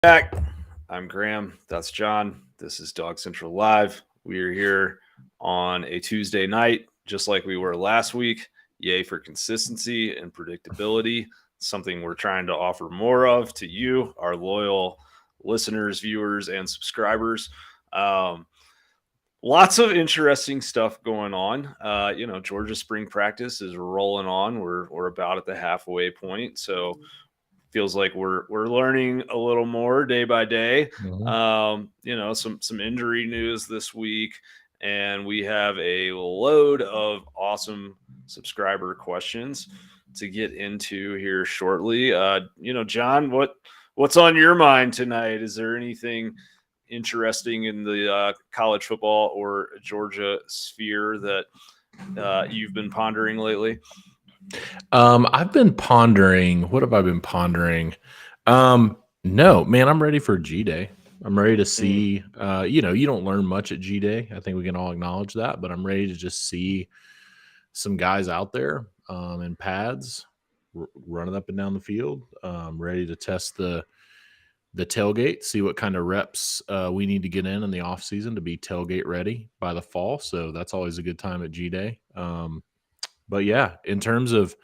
Back. I'm Graham. That's John. This is DawgsCentral Live. We are here on a Tuesday night, just like we were last week. Yay for consistency and predictability. Something we're trying to offer more of to you, our loyal listeners, viewers, and subscribers. Lots of interesting stuff going on. Georgia spring practice is rolling on. We're about at the halfway point, so feels like we're learning a little more day by day. Some injury news this week, and we have a load of awesome subscriber questions to get into here shortly. John, what's on your mind tonight? Is there anything interesting in the college football or Georgia sphere that you've been pondering lately? I've been pondering. What have I been pondering? No, man, I'm ready for G Day. I'm ready to see. You don't learn much at G Day. I think we can all acknowledge that. But I'm ready to just see some guys out there in pads, running up and down the field. Ready to test the tailgate, see what kind of reps we need to get in the off season to be tailgate ready by the fall. So that's always a good time at G Day. But yeah, in terms of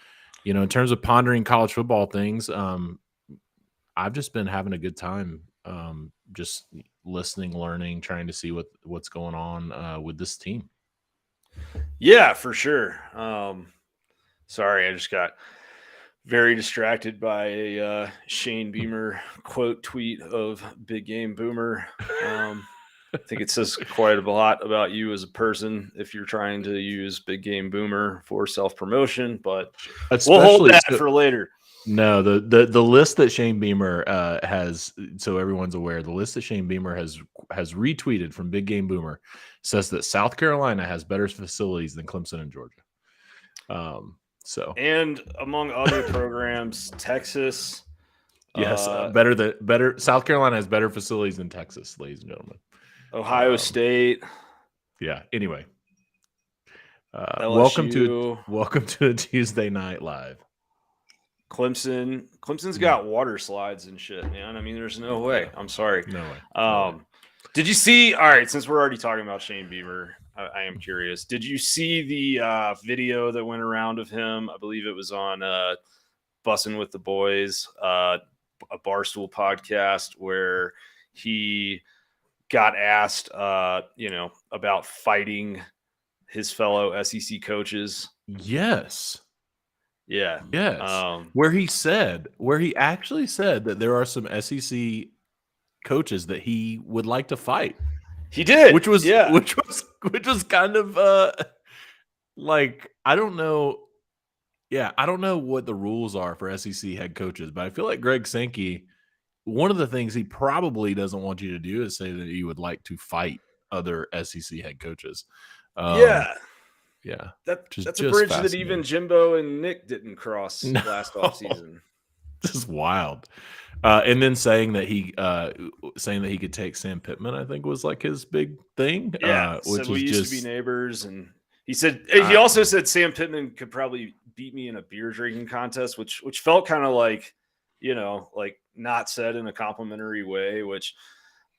pondering college football things, I've just been having a good time, just listening, learning, trying to see what's going on with this team. Yeah, for sure. Sorry, I just got very distracted by a Shane Beamer quote tweet of Big Game Boomer. I think it says quite a lot about you as a person if you're trying to use Big Game Boomer for self-promotion, but we'll hold that for later. No, the list that Shane Beamer has, so everyone's aware, the list that Shane Beamer has retweeted from Big Game Boomer says that South Carolina has better facilities than Clemson and Georgia. And among other programs, Texas. Yes, better. South Carolina has better facilities than Texas, ladies and gentlemen. Ohio State. Yeah. Anyway, welcome to a Tuesday night live. Clemson's got water slides and shit, man. I mean, there's no way. I'm sorry. No way. Did you see? All right, since we're already talking about Shane Beamer, I am curious. Did you see the video that went around of him? I believe it was on Bussin' with the Boys, a Barstool podcast, where he got asked, about fighting his fellow SEC coaches. Yes. Yeah. Yes. Where he actually said that there are some SEC coaches that he would like to fight. He did. Which was kind of like, I don't know. Yeah, I don't know what the rules are for SEC head coaches, but I feel like Greg Sankey, one of the things he probably doesn't want you to do is say that you would like to fight other SEC head coaches. Yeah. That's a bridge that even Jimbo and Nick didn't cross last offseason. This is wild. And then saying that he could take Sam Pittman, I think was like his big thing. Yeah, which we used to be neighbors, and he also said Sam Pittman could probably beat me in a beer drinking contest, which felt kind of like, like not said in a complimentary way. Which,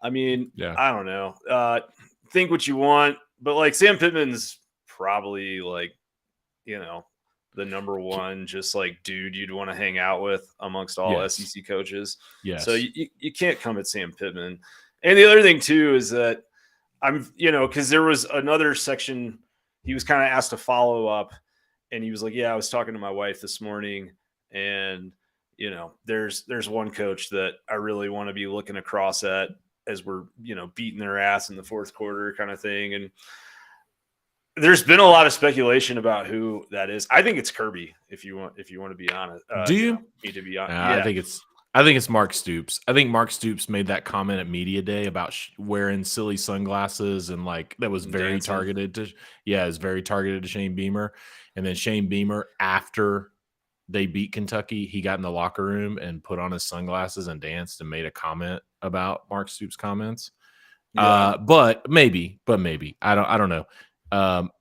I mean, I don't know. Think what you want, but like Sam Pittman's probably like, the number one just like dude you'd want to hang out with amongst all SEC coaches. Yes. So you can't come at Sam Pittman. And the other thing too is that because there was another section he was kind of asked to follow up, and he was like, yeah, I was talking to my wife this morning, and there's one coach that I really want to be looking across at as we're beating their ass in the fourth quarter kind of thing. And there's been a lot of speculation about who that is. I think it's Kirby. If you want to be honest, do you? Me to be honest, I think it's Mark Stoops. I think Mark Stoops made that comment at Media Day about wearing silly sunglasses, and like that was very targeted to. Yeah, it was very targeted to Shane Beamer, and then Shane Beamer, after they beat Kentucky, he got in the locker room and put on his sunglasses and danced and made a comment about Mark Stoops' comments. Yeah. But maybe I don't know. I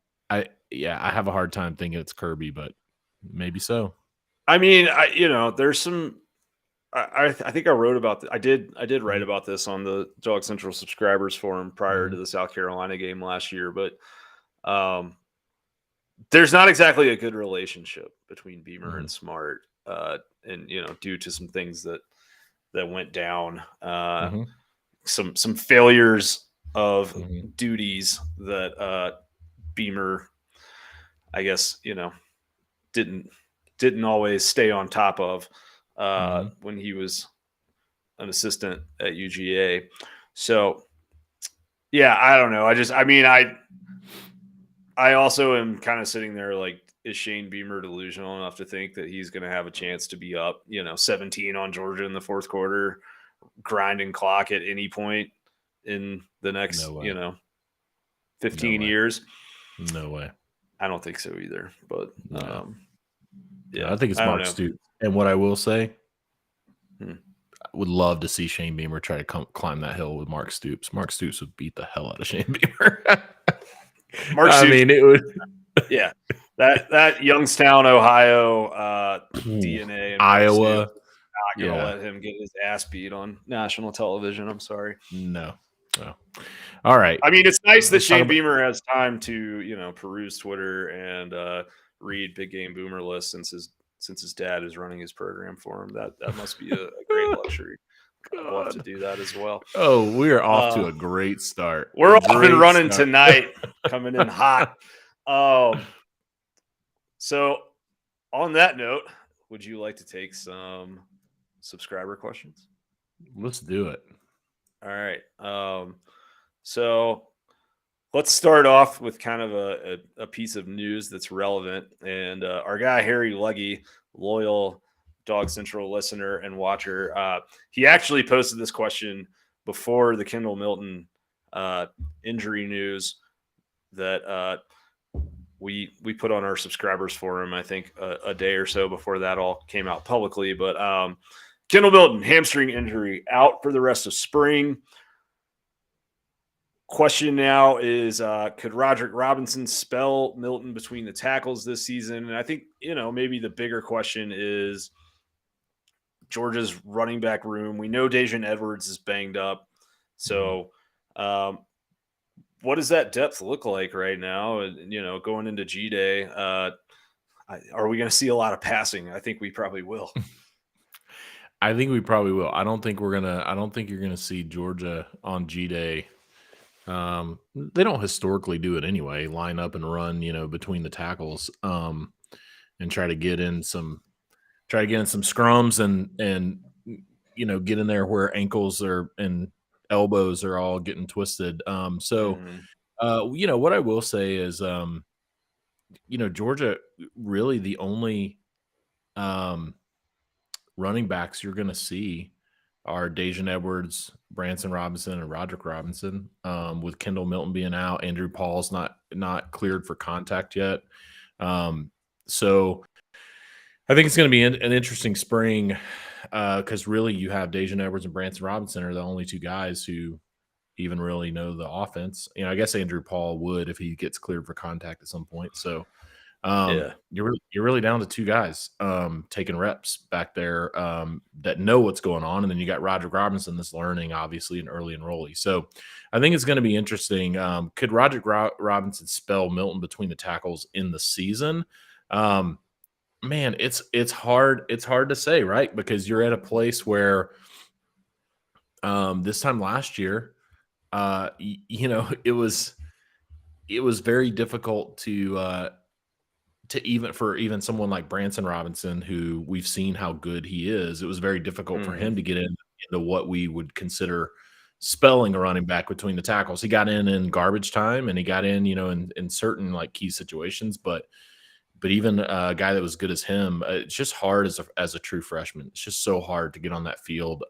have a hard time thinking it's Kirby, but maybe so. I mean, there's some I think I wrote about I did write Mhm. about this on the DawgsCentral subscribers forum prior to Mhm. the South Carolina game last year, but um, there's not exactly a good relationship between Beamer and Mhm. Smart, and due to some things that went down, Mhm. some failures of Mhm. duties that Beamer, I guess, didn't didn't always stay on top of Mhm. when he was an assistant at UGA. So yeah, I don't know. I also am kind of sitting there like, is Shane Beamer delusional enough to think that he's going to have a chance to be up, 17 on Georgia in the fourth quarter, grinding clock at any point in the No next, way. No 15 way. years? No way. I don't think so either. But No. No, yeah, I think it's I don't Mark know. Stoops. And what I will say, Hmm. I would love to see Shane Beamer try to climb that hill with Mark Stoops. Mark Stoops would beat the hell out of Shane Beamer. Mark I Stoops, mean, it would. yeah, that Youngstown, Ohio Ooh, DNA and Mark Stoops Iowa. not going to Yeah. let him get his ass beat on national television. I'm sorry. No. No. All right. I mean, it's nice that Let's talk Shane about. Beamer has time to, peruse Twitter and read Big Game Boomer lists since his dad is running his program for him. That must be a great luxury. I'd love to God. do that as well. Oh, we are off to Uh, a great start. A we're off and great running start. tonight, coming in hot. So on that note, would you like to take some subscriber questions? Let's do it. All right. So let's start off with kind of a piece of news that's relevant. And our guy, Harry Luggy, loyal Dog Central listener and watcher, he actually posted this question before the Kendall Milton injury news that we put on our subscribers forum, I think, a day or so before that all came out publicly. But Kendall Milton, hamstring injury, out for the rest of spring. Question now is, could Roderick Robinson spell Milton between the tackles this season? And I think, maybe the bigger question is Georgia's running back room. We know Dejan Edwards is banged up. Mhm. So, what does that depth look like right now? And, going into G Day, are we going to see a lot of passing? I think we probably will. I think we probably will. I don't think you're gonna see Georgia on G Day. They don't historically do it anyway. Line up and run, between the tackles, and try to get in some scrums and get in there where ankles are and elbows are all getting twisted. Mhm. What I will say is, Georgia really the only um running backs you're going to see are Dejan Edwards, Branson Robinson, and Roderick Robinson. With Kendall Milton being out, Andrew Paul's not cleared for contact yet. So I think it's going to be an interesting spring because really you have Dejan Edwards and Branson Robinson are the only two guys who even really know the offense. I guess Andrew Paul would if he gets cleared for contact at some point. So Yeah. you're really down to two guys taking reps back there that know what's going on, and then you got Roger Robinson that's learning, obviously, an early enrollee. So I think it's going to be interesting. Could Roger Robinson spell Milton between the tackles in the season? Man, it's hard. It's hard to say, right? Because you're at a place where this time last year, it was very difficult to even someone like Branson Robinson, who we've seen how good he is. It was very difficult for Mhm. him to get into what we would consider spelling a running back between the tackles. He got in garbage time, and he got in certain like key situations, but even a guy that was good as him, it's just hard as a true freshman. It's just so hard to get on that field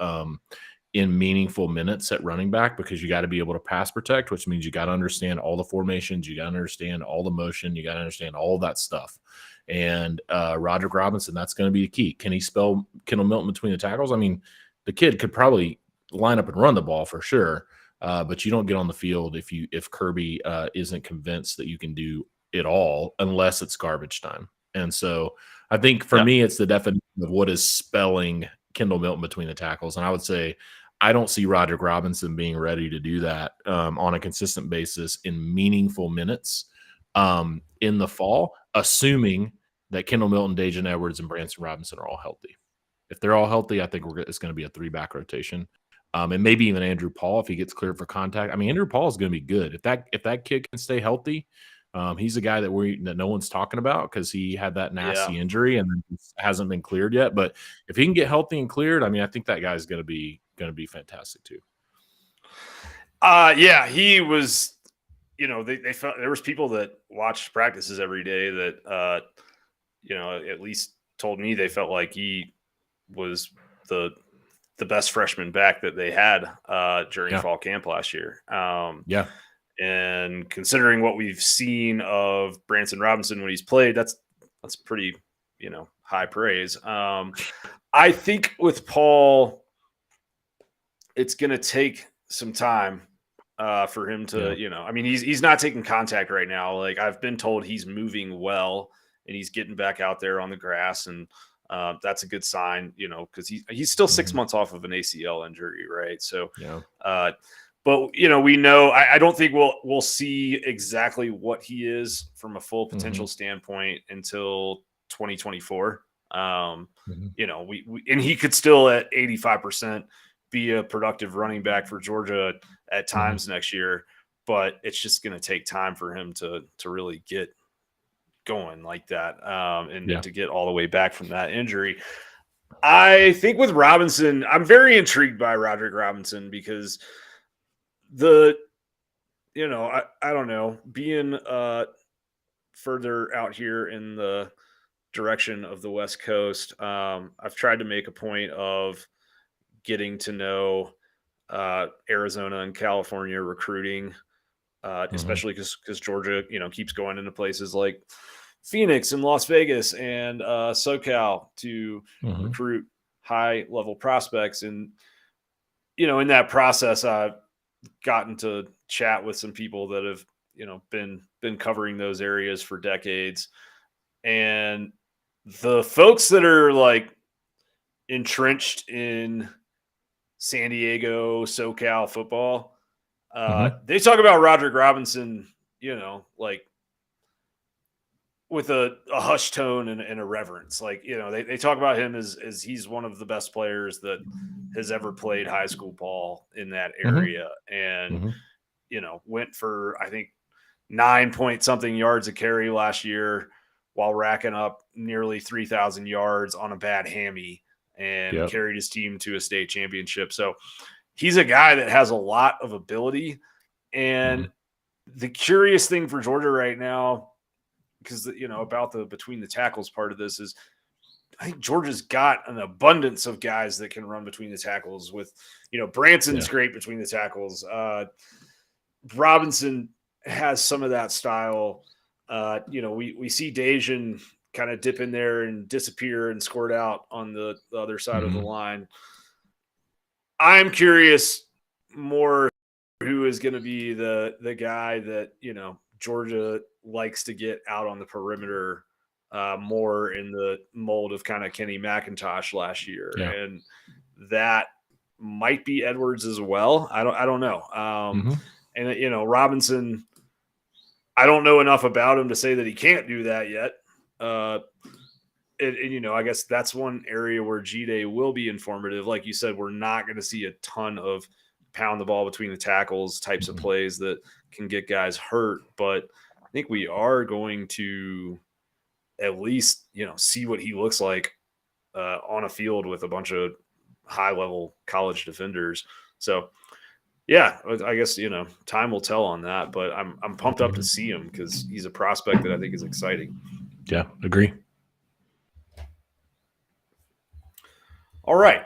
in meaningful minutes at running back because you got to be able to pass protect, which means you got to understand all the formations, you got to understand all the motion, you got to understand all that stuff. And Roderick Robinson, that's going to be the key. Can he spell Kendall Milton between the tackles? I mean, the kid could probably line up and run the ball for sure, but you don't get on the field if Kirby isn't convinced that you can do it all unless it's garbage time. And so I think for Yeah. me, it's the definition of what is spelling Kendall Milton between the tackles. And I would say I don't see Roderick Robinson being ready to do that on a consistent basis in meaningful minutes in the fall, assuming that Kendall Milton, Dejan Edwards, and Branson Robinson are all healthy. If they're all healthy, I think it's going to be a 3-back rotation. And maybe even Andrew Paul if he gets cleared for contact. I mean, Andrew Paul is going to be good if that kid can stay healthy. He's a guy that no one's talking about because he had that nasty injury and hasn't been cleared yet. But if he can get healthy and cleared, I mean, I think that guy's going to be fantastic too. Yeah, he was. They felt there was people that watched practices every day that at least told me they felt like he was the best freshman back that they had during fall camp last year. And considering what we've seen of Branson Robinson when he's played, that's pretty, high praise. I think with Paul, it's going to take some time for him to, I mean, he's not taking contact right now. Like I've been told he's moving well and he's getting back out there on the grass, and that's a good sign, because he's still 6 months off of an ACL injury, right? So, but we know I don't think we'll see exactly what he is from a full potential standpoint until 2024. We and he could still at 85% be a productive running back for Georgia at times next year, but it's just going to take time for him to really get going like that and to get all the way back from that injury. I think with Robinson, I'm very intrigued by Roderick Robinson because I don't know, being further out here in the direction of the West Coast, I've tried to make a point of getting to know Arizona and California recruiting, especially because Georgia, keeps going into places like Phoenix and Las Vegas and SoCal to recruit high-level prospects. And, in that process, I've gotten to chat with some people that have, been covering those areas for decades. And the folks that are like entrenched in San Diego, SoCal football, they talk about Roderick Robinson, like with a hushed tone and a reverence. Like, they talk about him as he's one of the best players that has ever played high school ball in that area. And, went for, I think, 9-point-something yards a carry last year while racking up nearly 3,000 yards on a bad hammy and carried his team to a state championship. So he's a guy that has a lot of ability. And the curious thing for Georgia right now, because, about the between the tackles part of this is I think Georgia's got an abundance of guys that can run between the tackles with, Branson's great between the tackles. Robinson has some of that style. We see Dejan kind of dip in there and disappear and squirt out on the other side of the line. I'm curious more who is going to be the guy that, Georgia likes to get out on the perimeter more in the mold of kind of Kenny McIntosh last year. And that might be Edwards as well. I don't know. And, Robinson, I don't know enough about him to say that he can't do that yet. I guess that's one area where G-Day will be informative. Like you said, we're not going to see a ton of pound the ball between the tackles types of plays that can get guys hurt. But I think we are going to at least, see what he looks like on a field with a bunch of high-level college defenders. So, yeah, I guess, time will tell on that, but I'm pumped up to see him because he's a prospect that I think is exciting. Yeah, agree. All right.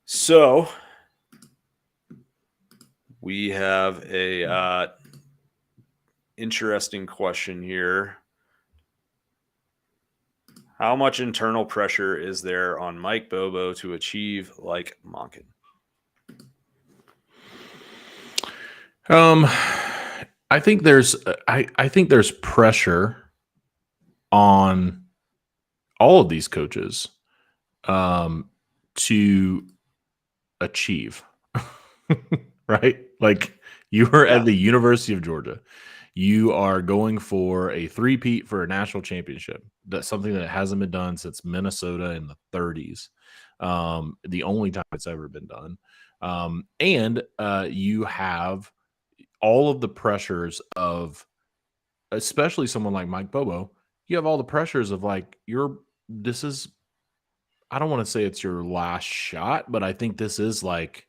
So we have a interesting question here. How much internal pressure is there on Mike Bobo to achieve like Monken? I think there's pressure on all of these coaches to achieve, right? Like you were at the University of Georgia. You are going for a three-peat for a national championship. That's something that hasn't been done since Minnesota in the 30s. The only time it's ever been done. And you have all of the pressures of, especially someone like Mike Bobo, you have all the pressures of like, this is, I don't want to say it's your last shot, but I think this is like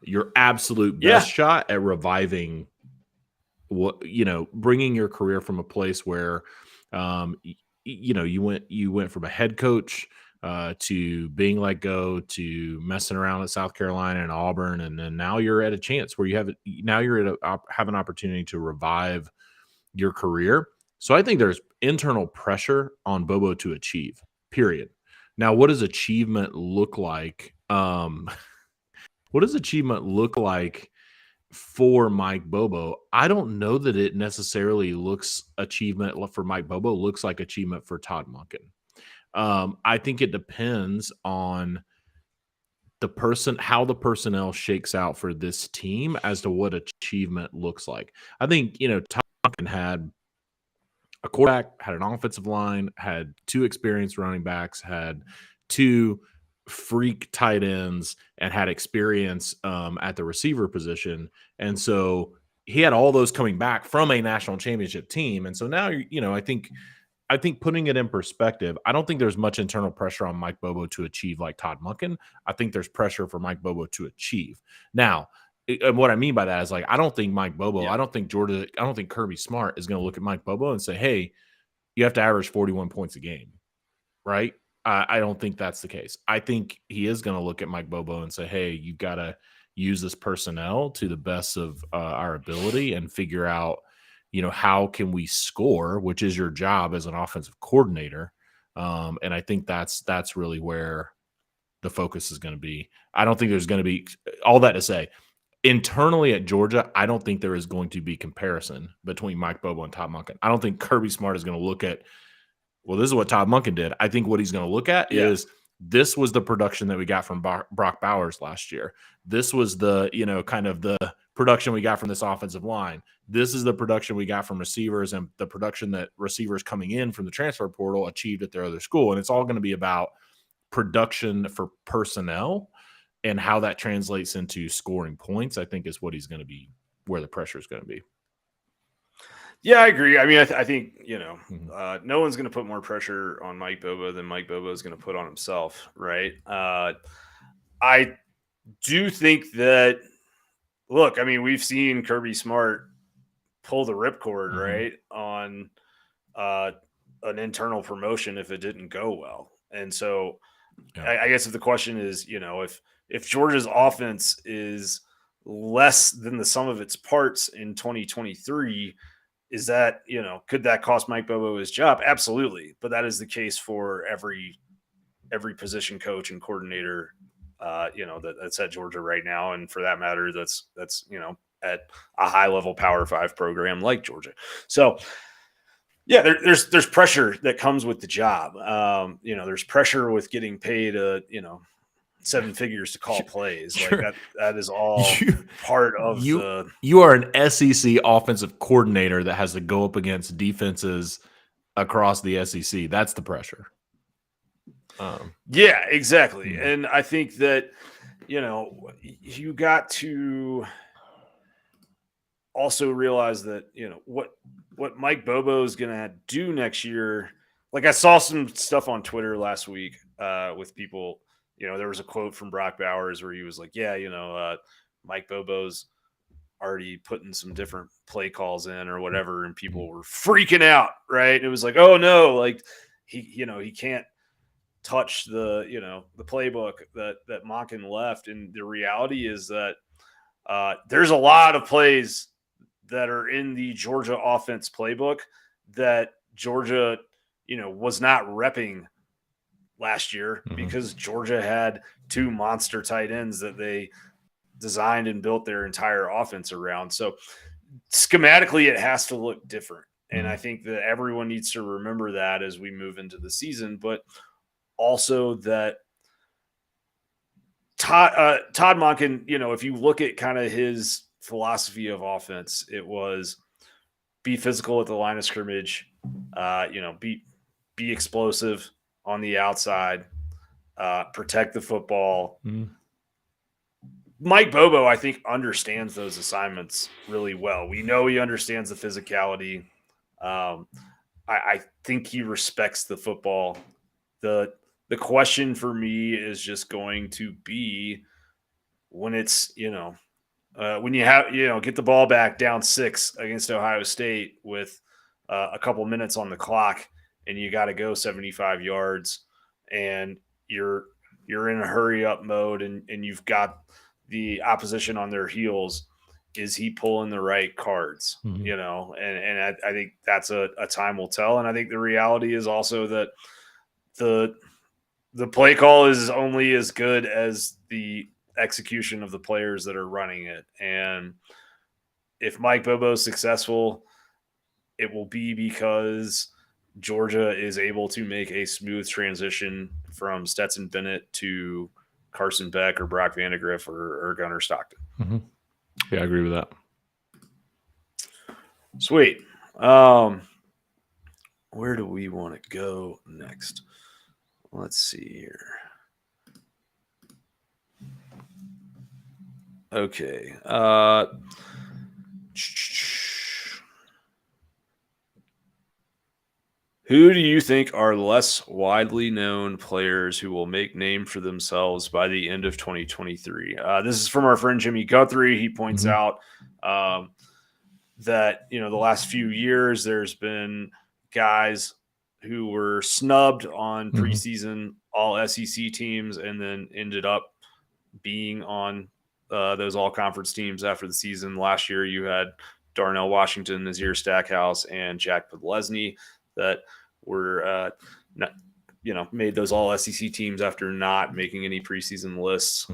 your absolute best shot at reviving bringing your career from a place where, you went from a head coach to being let go to messing around at South Carolina and Auburn. And then now you're at a chance where have an opportunity to revive your career. So I think there's internal pressure on Bobo to achieve, period. Now, what does achievement look like? What does achievement look like for Mike Bobo? I don't know that it necessarily looks achievement for Mike Bobo looks like achievement for Todd Monken. I think it depends on how the personnel shakes out for this team as to what achievement looks like. I think, Todd Monken had a quarterback, had an offensive line, had two experienced running backs, had two freak tight ends, and had experience at the receiver position. And so he had all those coming back from a national championship team. And so now, I think putting it in perspective, I don't think there's much internal pressure on Mike Bobo to achieve like Todd Monken. I think there's pressure for Mike Bobo to achieve. Now, and what I mean by that is like, I don't think Mike Bobo, I don't think Kirby Smart is going to look at Mike Bobo and say, hey, you have to average 41 points a game, right? I don't think that's the case. I think he is going to look at Mike Bobo and say, hey, you've got to use this personnel to the best of our ability and figure out, how can we score, which is your job as an offensive coordinator. And I think that's really where the focus is going to be. I don't think there's going to be all that to say. Internally at Georgia, I don't think there is going to be comparison between Mike Bobo and Todd Monken. I don't think Kirby Smart is going to look at, well, this is what Todd Monken did. I think what he's going to look at is this was the production that we got from Brock Bowers last year. This was the, kind of the production we got from this offensive line. This is the production we got from receivers and the production that receivers coming in from the transfer portal achieved at their other school. And it's all going to be about production for personnel and how that translates into scoring points, I think is what he's going to be, where the pressure is going to be. Yeah, I agree. I mean, I think, no one's going to put more pressure on Mike Bobo than Mike Bobo is going to put on himself, right? I do think that, look, I mean, we've seen Kirby Smart pull the ripcord, right, on an internal promotion if it didn't go well. And so I guess if the question is, if Georgia's offense is less than the sum of its parts in 2023, is that, could that cost Mike Bobo his job? Absolutely. But that is the case for every position coach and coordinator, that's at Georgia right now. And for that matter, that's, at a high level Power 5 program like Georgia. So yeah, there's pressure that comes with the job. There's pressure with getting paid, 7 figures to call plays. Like that is all part of you are an SEC offensive coordinator that has to go up against defenses across the SEC. That's the pressure. Yeah, exactly. And I think that, you got to also realize that, what Mike Bobo is going to do next year. Like I saw some stuff on Twitter last week with people. There was a quote from Brock Bowers where he was like, Mike Bobo's already putting some different play calls in or whatever. And people were freaking out. Right. And it was like, oh no, like he can't touch the playbook that Monken left. And the reality is that there's a lot of plays that are in the Georgia offense playbook that Georgia, was not repping last year because Georgia had 2 monster tight ends that they designed and built their entire offense around. So schematically it has to look different. And I think that everyone needs to remember that as we move into the season, but also that Todd Monken, if you look at kind of his philosophy of offense, it was be physical at the line of scrimmage, be explosive on the outside, protect the football. Mike Bobo, I think, understands those assignments really well. We know he understands the physicality. I think he respects the football. The question for me is just going to be when it's, when you have, get the ball back down 6 against Ohio State with a couple minutes on the clock and you got to go 75 yards and you're in a hurry up mode and you've got the opposition on their heels. Is he pulling the right cards? And I think that's a time will tell. And I think the reality is also that the play call is only as good as the execution of the players that are running it. And if Mike Bobo is successful, it will be because Georgia is able to make a smooth transition from Stetson Bennett to Carson Beck or Brock Vandegrift or Gunnar Stockton. Yeah, I agree with that. Sweet. Where do we want to go next? Let's see here. Okay. Who do you think are less widely known players who will make name for themselves by the end of 2023? This is from our friend Jimmy Guthrie. He points out that, the last few years there's been guys who were snubbed on preseason all SEC teams and then ended up being on those all-conference teams after the season. Last year you had Darnell Washington, Nazir Stackhouse, and Jack Podlesny that were made those all SEC teams after not making any preseason lists.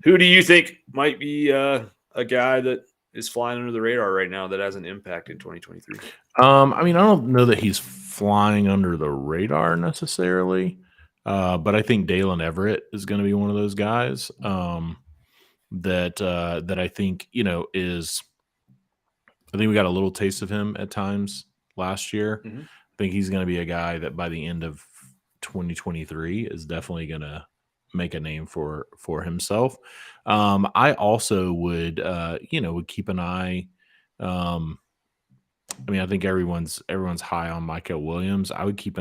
Who do you think might be a guy that is flying under the radar right now that has an impact in 2023? I don't know that he's flying under the radar necessarily, but I think Dalen Everett is going to be one of those guys that I think is. I think we got a little taste of him at times last year. I think he's going to be a guy that by the end of 2023 is definitely going to make a name for himself. I also would keep an eye. I think everyone's high on Michael Williams. I would keep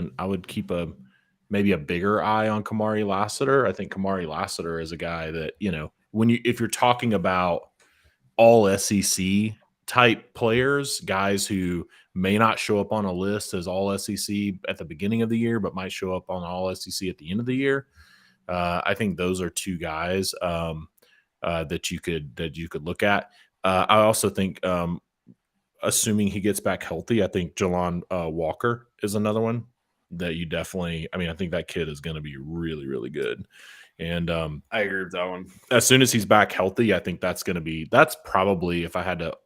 maybe a bigger eye on Kamari Lassiter. I think Kamari Lassiter is a guy that, if you're talking about all SEC type players, guys who may not show up on a list as all SEC at the beginning of the year, but might show up on all SEC at the end of the year. I think those are two guys that you could look at. I also think, assuming he gets back healthy, I think Jalon Walker is another one that you definitely. I think that kid is going to be really, really good. And I agree with that one. As soon as he's back healthy, I think that's probably, if I had to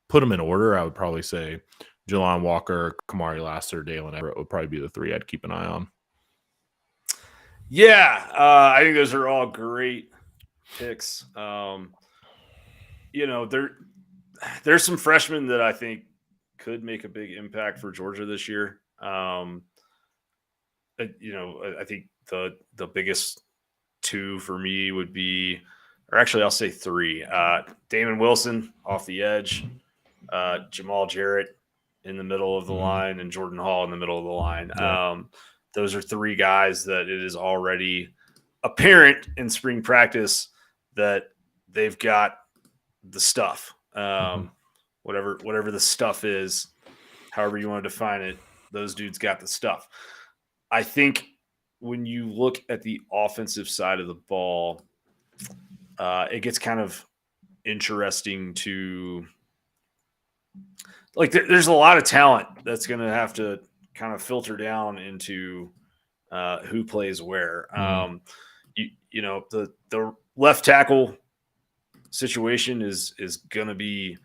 put them in order, I would probably say Jalon Walker, Kamari Lassiter, Dalen Everett would probably be the three I'd keep an eye on. Yeah, I think those are all great picks. There's some freshmen that I think could make a big impact for Georgia this year. I think the biggest two for me would be, or actually I'll say three, Damon Wilson off the edge, Jamal Jarrett in the middle of the line, and Jordan Hall in the middle of the line. Yeah. Those are three guys that it is already apparent in spring practice that they've got the stuff. Whatever the stuff is, however you want to define it, those dudes got the stuff. I think when you look at the offensive side of the ball, it gets kind of interesting to there's a lot of talent that's going to have to kind of filter down into who plays where. The left tackle situation is going to be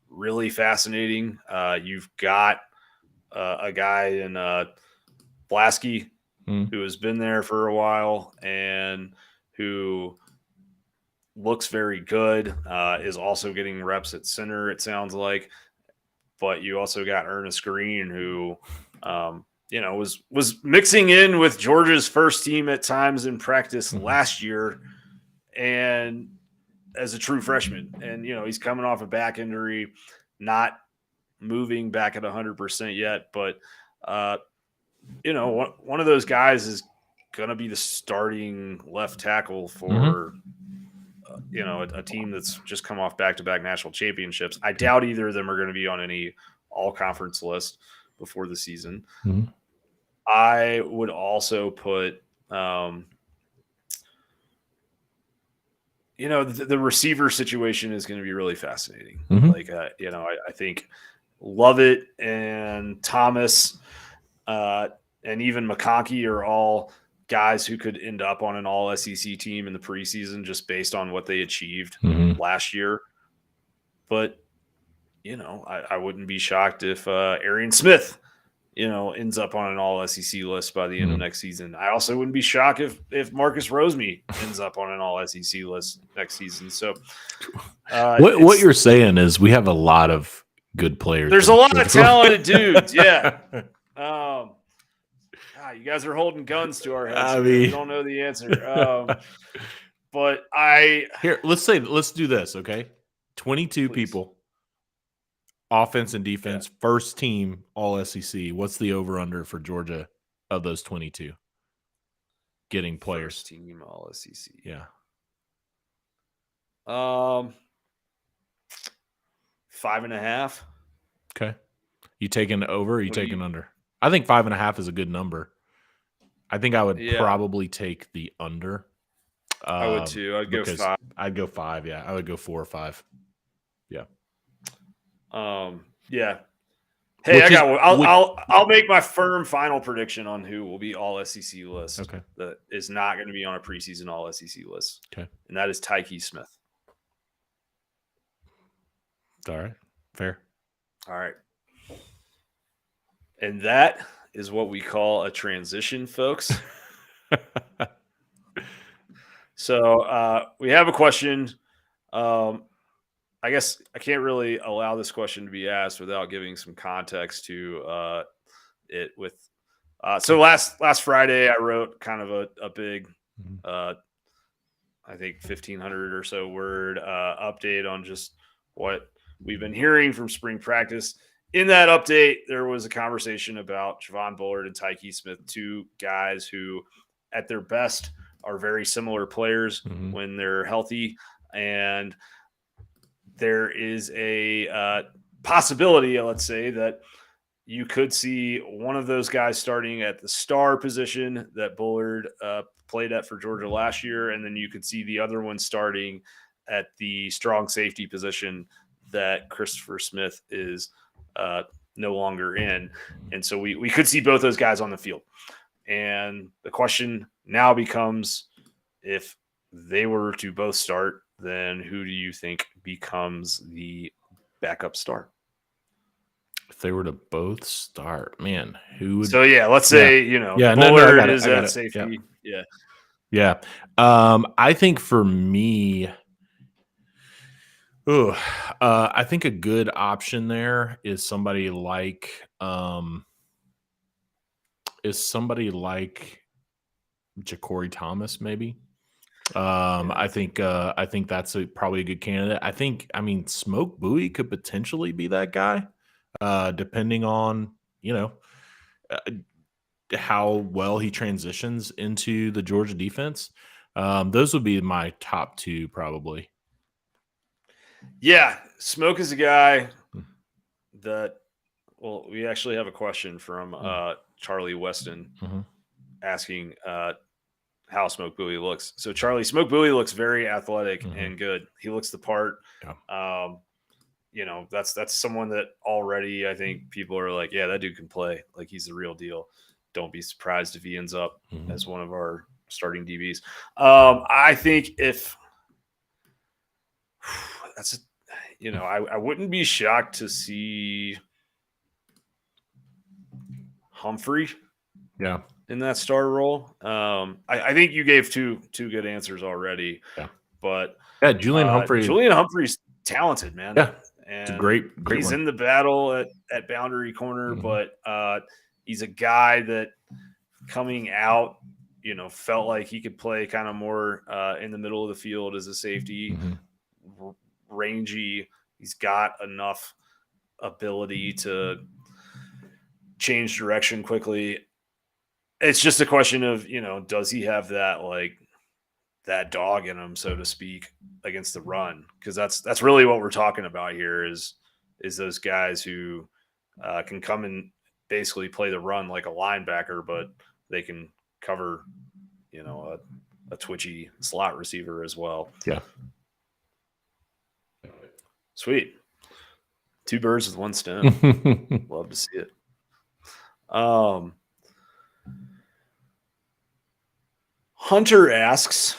really fascinating. You've got a guy in Blasky who has been there for a while and who looks very good, is also getting reps at center, it sounds like. But you also got Ernest Green, who was mixing in with Georgia's first team at times in practice last year, and as a true freshman. And he's coming off a back injury, not moving back at 100% yet, but one of those guys is going to be the starting left tackle for a team that's just come off back-to-back national championships. I doubt either of them are going to be on any all-conference list before the season. I would also put the receiver situation is going to be really fascinating. I think Lovett and Thomas and even McConkey are all guys who could end up on an all SEC team in the preseason just based on what they achieved last year. But, I wouldn't be shocked if Arian Smith, ends up on an all SEC list by the end of next season. I also wouldn't be shocked if Marcus Roseme ends up on an all SEC list next season. So what you're saying is we have a lot of good players. There's a lot of talented dudes. Yeah. You guys are holding guns to our heads. We don't know the answer. But let's do this. Okay. 22 people, offense and defense, first team all SEC. What's the over under for Georgia of those 22 getting players? First team all SEC. Yeah. 5.5. Okay. You taking over or you taking under? I think 5.5 is a good number. I think I would probably take the under. I would too. I'd go 5. I'd go 5. Yeah, I would go 4 or 5. Yeah. Yeah. Hey, I got one. I'll make my firm final prediction on who will be all SEC list. Okay. That is not going to be on a preseason all SEC list. Okay. And that is Tyke Smith. All right. Fair. All right. And that is what we call a transition, folks. So we have a question. I guess I can't really allow this question to be asked without giving some context to it. So last Friday, I wrote kind of a big, I think 1,500 or so word update on just what we've been hearing from spring practice. In that update, there was a conversation about Javon Bullard and Tyke Smith, two guys who at their best are very similar players when they're healthy. And there is a possibility, let's say, that you could see one of those guys starting at the star position that Bullard played at for Georgia last year. And then you could see the other one starting at the strong safety position that Christopher Smith is no longer in. And so we could see both those guys on the field. And the question now becomes, if they were to both start, then who do you think becomes the backup star? If they were to both start, man, who would? So, let's say, Bullard is at safety. Yeah. I think for me, I think a good option there is somebody like Ja'Cory Thomas, maybe. I think that's probably a good candidate. I mean, Smoke Bowie could potentially be that guy, depending on how well he transitions into the Georgia defense. Those would be my top two, probably. Yeah, Smoke is a guy that. Well, we actually have a question from Charlie Weston asking how Smoke Bowie looks. So, Charlie, Smoke Bowie looks very athletic and good. He looks the part. Yeah. That's someone that already I think people are like, yeah, that dude can play. Like, he's the real deal. Don't be surprised if he ends up as one of our starting DBs. I think if that's, I wouldn't be shocked to see Humphrey. Yeah. In that starter role. I think you gave two good answers already. Yeah. But yeah, Julian Humphrey's talented, man. Yeah. And it's a great he's one. in the battle at boundary corner, but he's a guy that coming out, felt like he could play kind of more in the middle of the field as a safety, rangy. He's got enough ability to change direction quickly. It's just a question of, does he have that dog in him, so to speak, against the run? Because that's really what we're talking about here is those guys who can come and basically play the run like a linebacker, but they can cover, a twitchy slot receiver as well. Yeah. Sweet. 2 birds with one stone. Love to see it. Hunter asks,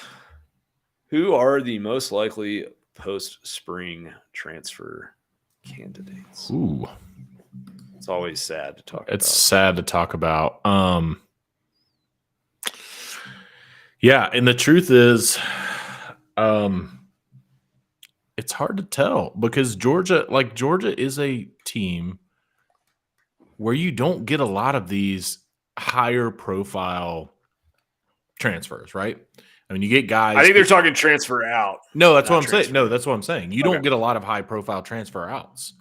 who are the most likely post-spring transfer candidates? Ooh. It's always sad to talk about. It's sad to talk about. Yeah, and the truth is, it's hard to tell because Georgia is a team where you don't get a lot of these higher profile transfers, right? I mean, you get guys. I think they're talking transfer out. No, that's what I'm saying. No, that's what I'm saying. You don't get a lot of high profile transfer outs,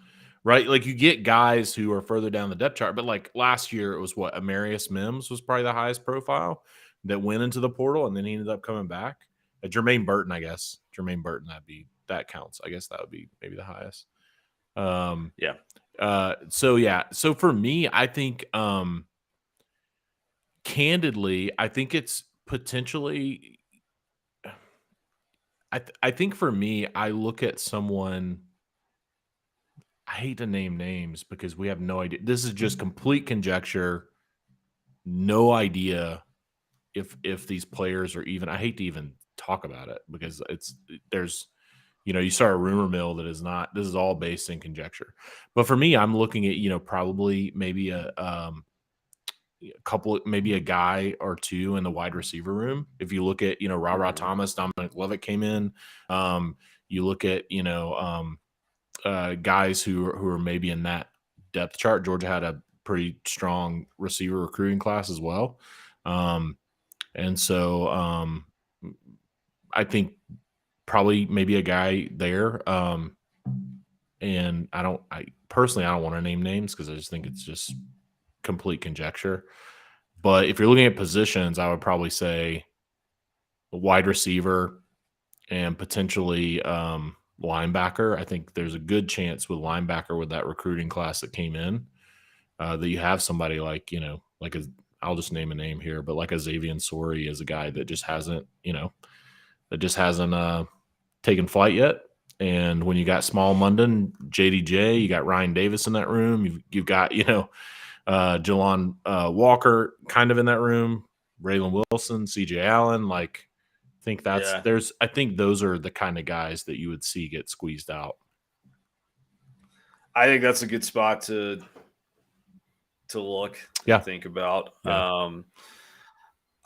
right? Like you get guys who are further down the depth chart, but like last year it was what Amarius Mims was probably the highest profile that went into the portal, and then he ended up coming back. Jermaine Burton, I guess. Jermaine Burton, that counts. I guess that would be maybe the highest. So for me, I think candidly, I think it's potentially I think for me, I look at someone. I hate to name names because we have no idea. This is just complete conjecture. No idea if these players are even. I hate to even talk about it because there's you start a rumor mill that is not. This is all based in conjecture. But for me, I'm looking at probably maybe a couple, maybe a guy or two in the wide receiver room. If you look at Ra Thomas, Dominic Levitt came in. You look at guys who are maybe in that depth chart. Georgia had a pretty strong receiver recruiting class as well. And so I think probably maybe a guy there. And I personally don't want to name names because I just think it's just complete conjecture. But if you're looking at positions, I would probably say a wide receiver and potentially linebacker. I think there's a good chance with linebacker with that recruiting class that came in that you have somebody like I'll just name a name here, but like a Xavier Sori is a guy that just hasn't taken flight yet. And when you got Small Munden, JDJ, you got Ryan Davis in that room. You've got Jelon Walker kind of in that room, Raylan Wilson, CJ Allen. Like, I think I think those are the kind of guys that you would see get squeezed out. I think that's a good spot to look, think about. Yeah.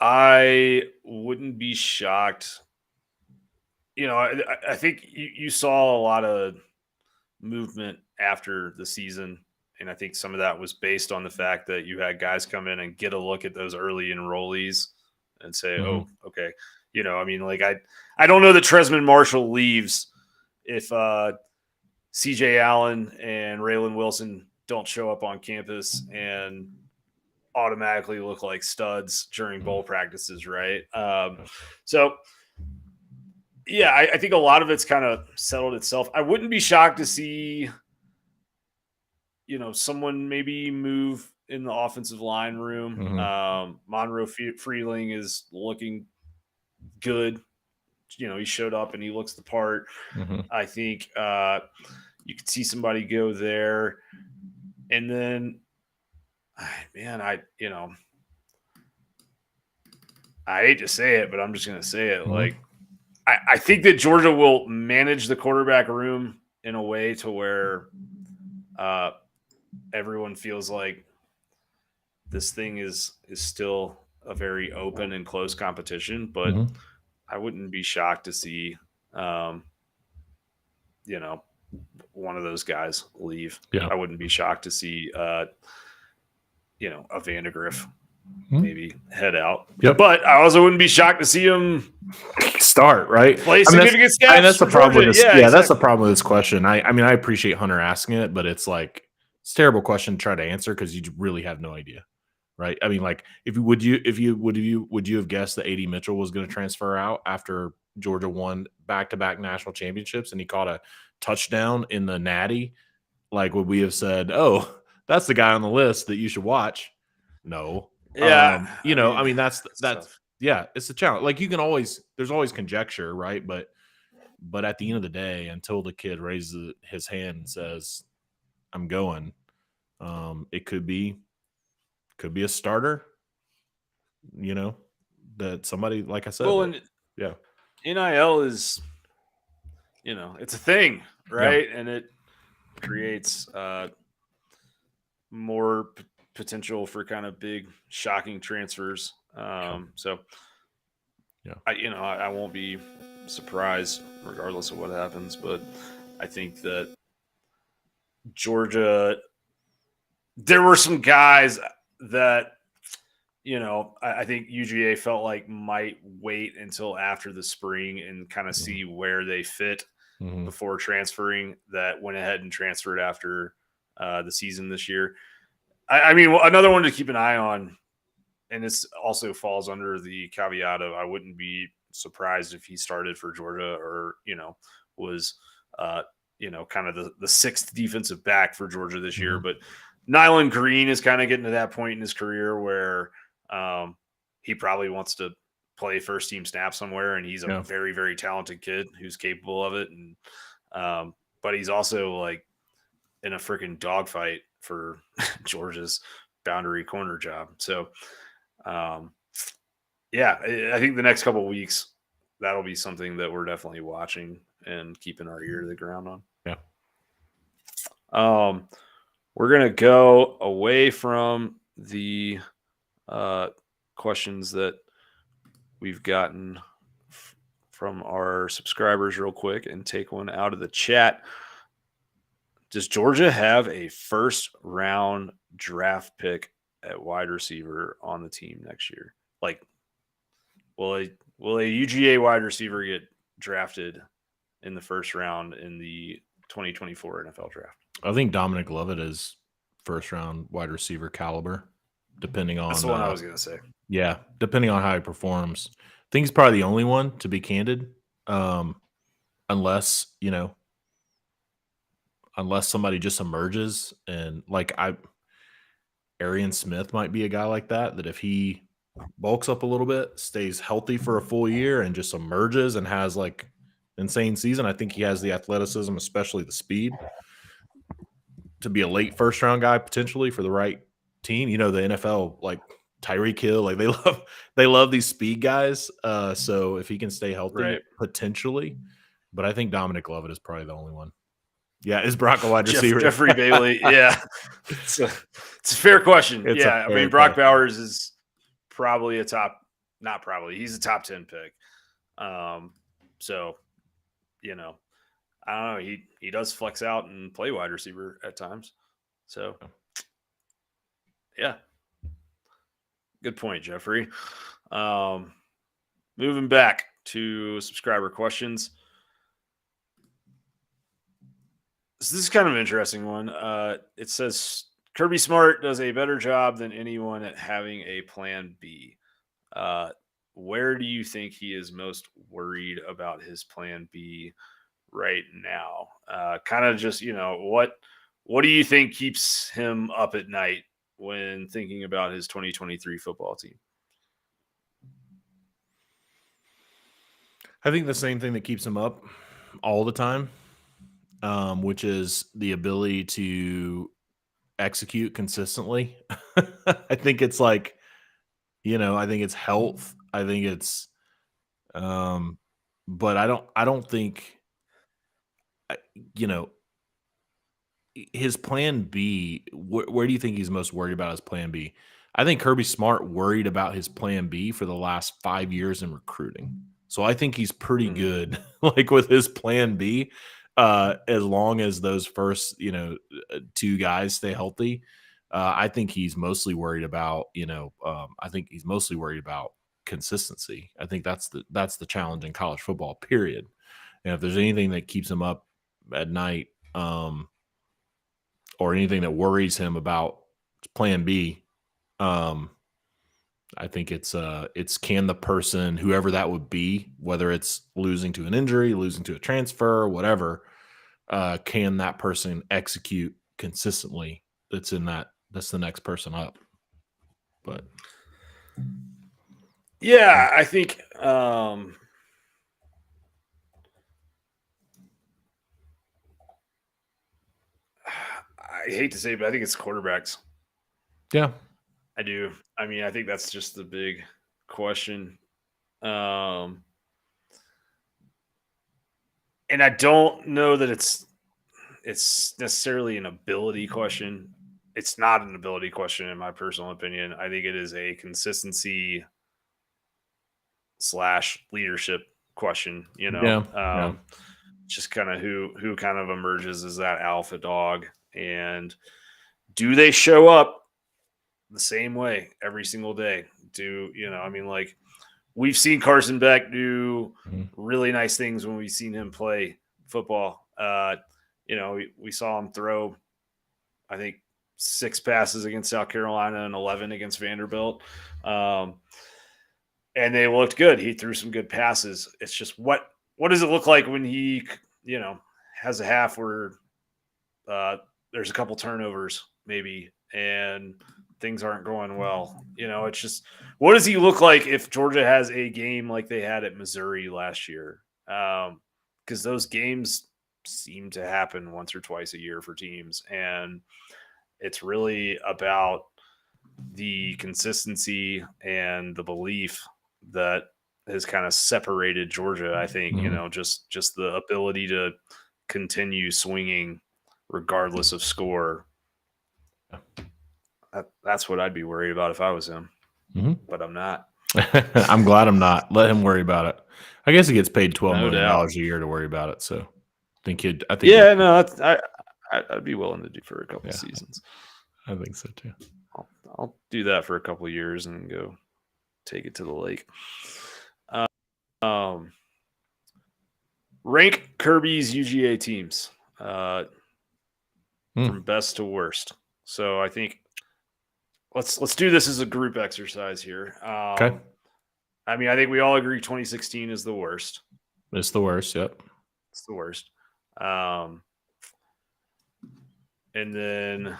I wouldn't be shocked. I think you saw a lot of movement after the season. And I think some of that was based on the fact that you had guys come in and get a look at those early enrollees and say, oh, okay. I don't know that Tresman Marshall leaves if CJ Allen and Raylan Wilson don't show up on campus and automatically look like studs during bowl practices, right? I think a lot of it's kind of settled itself. I wouldn't be shocked to see someone maybe move in the offensive line room. Monroe Freeling is looking good. He showed up and he looks the part. I think you could see somebody go there. And then, man, I hate to say it, but I'm just going to say it. Like, I think that Georgia will manage the quarterback room in a way to where everyone feels like this thing is still a very open and close competition, but Mhm. I wouldn't be shocked to see, um, you know, one of those guys leave. Yeah. I wouldn't be shocked to see, a Vandegrift Mhm. maybe head out. Yep. But I also wouldn't be shocked to see him Start, right? play I mean, that's significant snaps the for problem with Georgia. this. Yeah, Yeah, that's the exactly. problem with this question. I mean, I appreciate Hunter asking it, but it's like it's a terrible question to try to answer because you really have no idea, right? I mean, like if you would you have guessed that AD Mitchell was going to transfer out after Georgia won back-to-back national championships and he caught a touchdown in the Natty? Like, would we have said, "Oh, that's the guy on the list that you should watch"? No. Yeah, I I mean, mean, it's that's tough. yeah, it's a challenge. Like, you can always there's always conjecture, right? But at the end of the day, until the kid raises his hand and says, "I'm going," it could be a starter. You know, that somebody, like I said, Well, that and yeah, NIL is, it's a thing, yeah, right? And it creates more potential for kind of big, shocking transfers. yeah, So yeah. I won't be surprised regardless of what happens, but I think that Georgia, there were some guys that I think UGA felt like might wait until after the spring and kind of Mhm, see where they fit mhm, before transferring, that went ahead and transferred after the season this year. I mean, another one to keep an eye on, and this also falls under the caveat of I wouldn't be surprised if he started for Georgia or, was, kind of the sixth defensive back for Georgia this year. mhm. But Nyland Green is kind of getting to that point in his career where um, he probably wants to play first team snap somewhere. And he's a Yeah, very, very talented kid who's capable of it. And, but he's also like in a freaking dogfight for Georgia's boundary corner job. So, um, yeah, I think the next couple of weeks that'll be something that we're definitely watching and keeping our ear to the ground on. yeah. Um, we're gonna go away from the uh, questions that we've gotten from our subscribers real quick and take one out of the chat. Does Georgia have a first round draft pick at wide receiver on the team next year? Like, will a UGA wide receiver get drafted in the first round in the 2024 NFL draft? I think Dominic Lovett is first round wide receiver caliber, depending That's the on one I was gonna say. yeah, depending on how he performs. I think he's probably the only one, to be candid. Um, unless, unless somebody just emerges and like Arian Smith might be a guy like that, that if he bulks up a little bit, stays healthy for a full year and just emerges and has like insane season, I think he has the athleticism, especially the speed, to be a late first round guy potentially for the right team. The NFL, like Tyreek Hill, like they love these speed guys. So if he can stay healthy, Right. potentially. But I think Dominic Lovett is probably the only one. Yeah, is Brock a wide receiver? Jeffrey Bailey. Yeah. It's a fair question. It's a Yeah. I fair mean, Brock question. Bowers is probably not probably, he's a top 10 pick. So, you know, I don't know. He does flex out and play wide receiver at times. So, yeah, good point, Jeffrey. Um, moving back to subscriber questions. So this is kind of an interesting one. It says Kirby Smart does a better job than anyone at having a plan B. Uh, where do you think he is most worried about his plan B right now? Kind of just, what do you think keeps him up at night when thinking about his 2023 football team? I think the same thing that keeps him up all the time, which is the ability to execute consistently. I think it's like, I think it's health. I think it's, um, but I don't think, you know, his plan B. Where do you think he's most worried about his plan B? I think Kirby Smart worried about his plan B for the last 5 years in recruiting. So I think he's pretty good, like with his plan B, as long as those first, 2 guys stay healthy. I think he's mostly worried about, I think he's mostly worried about consistency. I think that's the challenge in college football, period. And if there's anything that keeps him up at night, or anything that worries him about plan B, I think it's can the person, whoever that would be, whether it's losing to an injury, losing to a transfer, whatever, can that person execute consistently? That's the next person up. But yeah, I think I hate to say it, but I think it's quarterbacks. yeah, I do. I mean, I think that's just the big question. And I don't know that it's necessarily an ability question. It's not an ability question, in my personal opinion. I think it is a consistency / leadership question. yeah. Just kind of who kind of emerges as that alpha dog, and do they show up the same way every single day? Like we've seen Carson Beck do really nice things when we've seen him play football. We saw him throw, I think, 6 passes against South Carolina and 11 against Vanderbilt. And they looked good. He threw some good passes. It's just what does it look like when he, has a half where there's a couple turnovers maybe and things aren't going well. It's just, what does he look like if Georgia has a game like they had at Missouri last year? Because those games seem to happen once or twice a year for teams. And it's really about the consistency and the belief that has kind of separated Georgia. I think, just the ability to continue swinging regardless of score. That's what I'd be worried about if I was him, but I'm not. I'm glad I'm not. Let him worry about it. I guess he gets paid $12 million a year to worry about it. So I think I'd be willing to do for a couple seasons. I think so too. I'll do that for a couple of years and go take it to the lake. Rank Kirby's UGA teams from best to worst. So I think let's do this as a group exercise here. Okay. I mean, I think we all agree 2016 is the worst. It's the worst. Yep. It's the worst. And then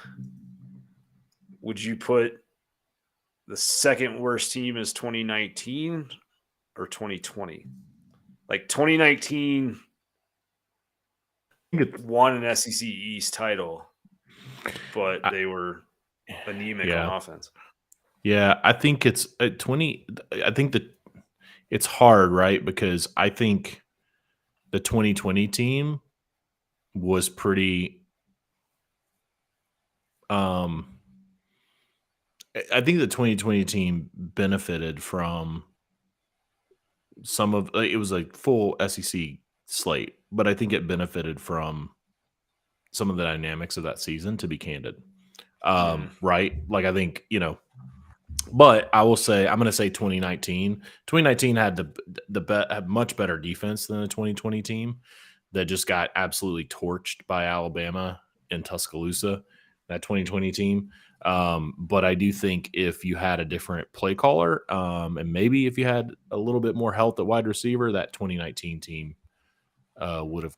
would you put the second worst team as 2019 or 2020? Like 2019 won an SEC East title, but they were anemic on offense. Yeah, I think it's 20. I think that it's hard, right? Because I think the 2020 team was pretty. I think the 2020 team benefited from some of it was a full SEC slate, but I think it benefited from some of the dynamics of that season, to be candid. Right? Like I think, but I will say I'm going to say 2019. 2019 had had much better defense than the 2020 team that just got absolutely torched by Alabama in Tuscaloosa. That 2020 team. But I do think if you had a different play caller, and maybe if you had a little bit more health at wide receiver, that 2019 team would have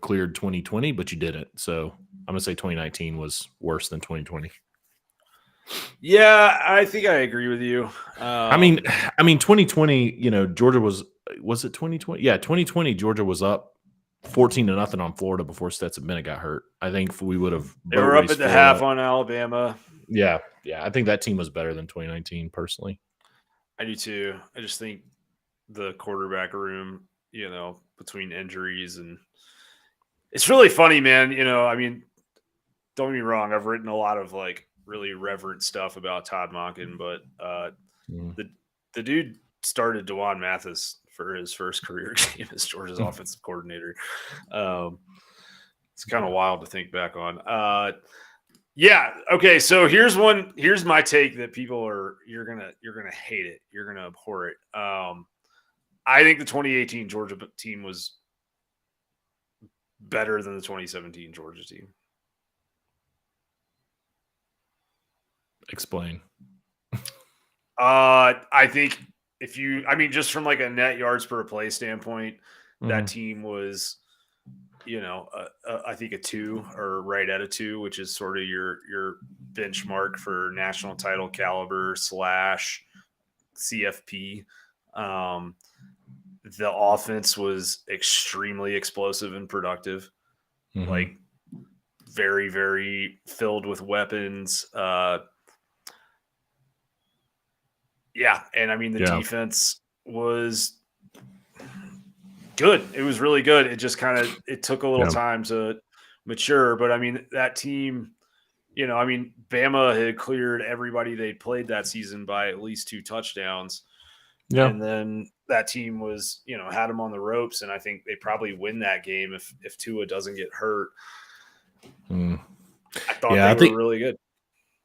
cleared 2020, but you didn't. So I'm gonna say 2019 was worse than 2020. Yeah, I think I agree with you. I mean, 2020, Georgia was it 2020? Yeah, 2020 Georgia was up 14-0 on Florida before Stetson Bennett got hurt. I think we would have. They were up at the half on Alabama. Yeah. I think that team was better than 2019, personally. I do too. I just think the quarterback room, between injuries and it's really funny, man. I mean, don't get me wrong. I've written a lot of really reverent stuff about Todd Monken, but Mm. the dude started Dewan Mathis for his first career game as Georgia's offensive coordinator. It's kind of wild to think back on. Yeah. Okay. So here's my take that you're gonna hate it. You're gonna abhor it. I think the 2018 Georgia team was better than the 2017 Georgia team. Explain. I think just from like a net yards per play standpoint, that team was, I think a 2 or right at a 2, which is sort of your benchmark for national title caliber / CFP. The offense was extremely explosive and productive, like very, very filled with weapons. Yeah, and I mean the defense was good. It was really good. It just it took a little time to mature, but I mean that team, Bama had cleared everybody they'd played that season by at least 2 touchdowns. Yeah. And then that team was, had them on the ropes, and I think they probably win that game if Tua doesn't get hurt. I thought they were really good.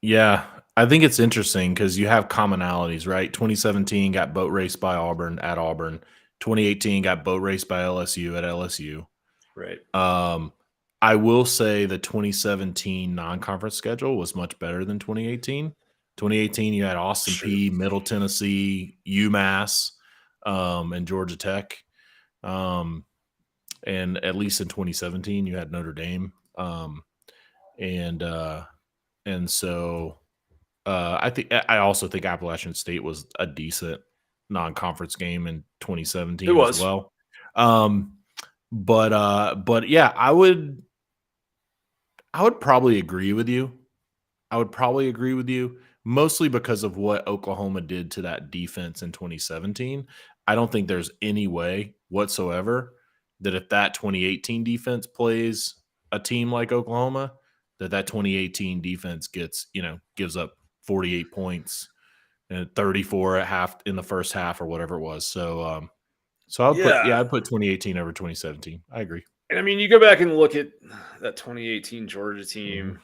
Yeah, I think it's interesting because you have commonalities, right? 2017 got boat raced by Auburn at Auburn. 2018 got boat raced by LSU at LSU. Right. I will say the 2017 non-conference schedule was much better than 2018. 2018, you had Austin Peay, Middle Tennessee, UMass, and Georgia Tech. And at least in 2017, you had Notre Dame. And so I also think Appalachian State was a decent non-conference game in 2017 as well. But yeah, I would probably agree with you. Mostly because of what Oklahoma did to that defense in 2017. I don't think there's any way whatsoever that if that 2018 defense plays a team like Oklahoma, that 2018 defense gives up 48 points and 34 at half in the first half or whatever it was. So I'd put 2018 over 2017. I agree. And I mean, you go back and look at that 2018 Georgia team.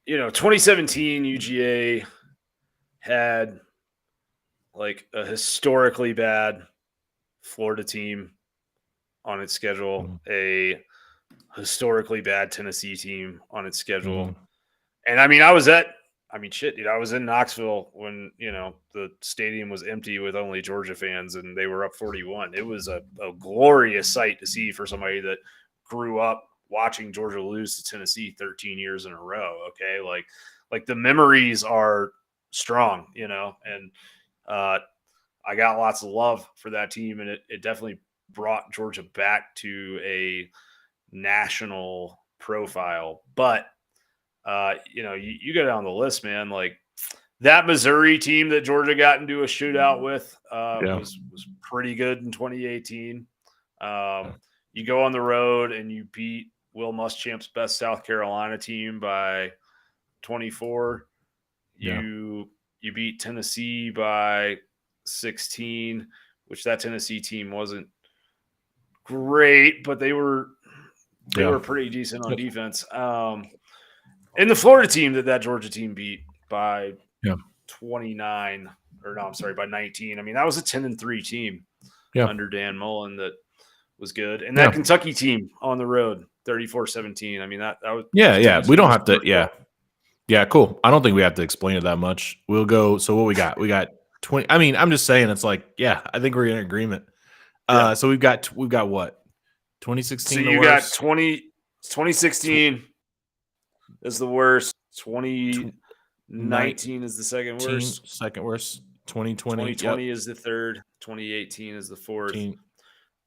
2017 UGA had like a historically bad Florida team on its schedule, a historically bad Tennessee team on its schedule. And I mean, I was in Knoxville when, the stadium was empty with only Georgia fans and they were up 41. It was a glorious sight to see for somebody that grew up watching Georgia lose to Tennessee 13 years in a row. Okay. Like the memories are strong, and I got lots of love for that team, and it definitely brought Georgia back to a national profile. But you go down the list, man, like that Missouri team that Georgia got into a shootout with was pretty good in 2018. You go on the road and you beat Will Muschamp's best South Carolina team by 24. You beat Tennessee by 16, which that Tennessee team wasn't great, but they were pretty decent on defense. And the Florida team that Georgia team beat by 29, by 19. I mean, that was a 10-3 team under Dan Mullen that was good. And that Kentucky team on the road, 34-17. I mean, that was we don't have to. Yeah, cool. I don't think we have to explain it that much. We'll go. So what we got? We got 20. I mean, I'm just saying it's like, I think we're in agreement. So we've got what? 2016. So you got 2016 is the worst. 2019 is the second worst. 2020 is the third. 2018 is the fourth.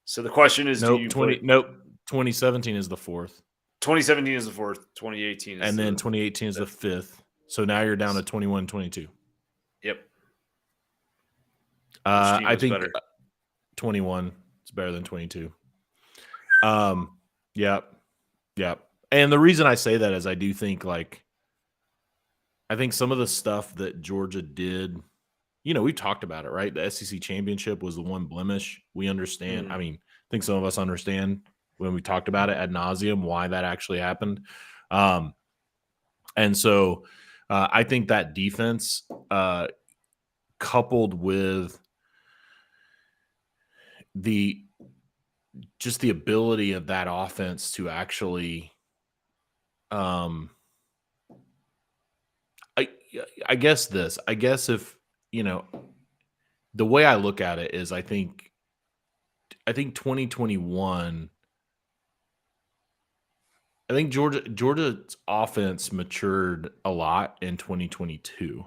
So the question is, 2017 is the fourth. 2017 is the fourth. 2018 is and then 2018 is the fifth. So now you're down to 21, 22. Yep. I think better? 21 is better than 22. Yep. And the reason I say that is I do think I think some of the stuff that Georgia did, we talked about it, right? The SEC championship was the one blemish. We understand. I mean, I think some of us understand when we talked about it ad nauseum why that actually happened. And so I think that defense, coupled with the ability of that offense to actually, I guess if, the way I look at it is I think 2021, I think Georgia's offense matured a lot in 2022,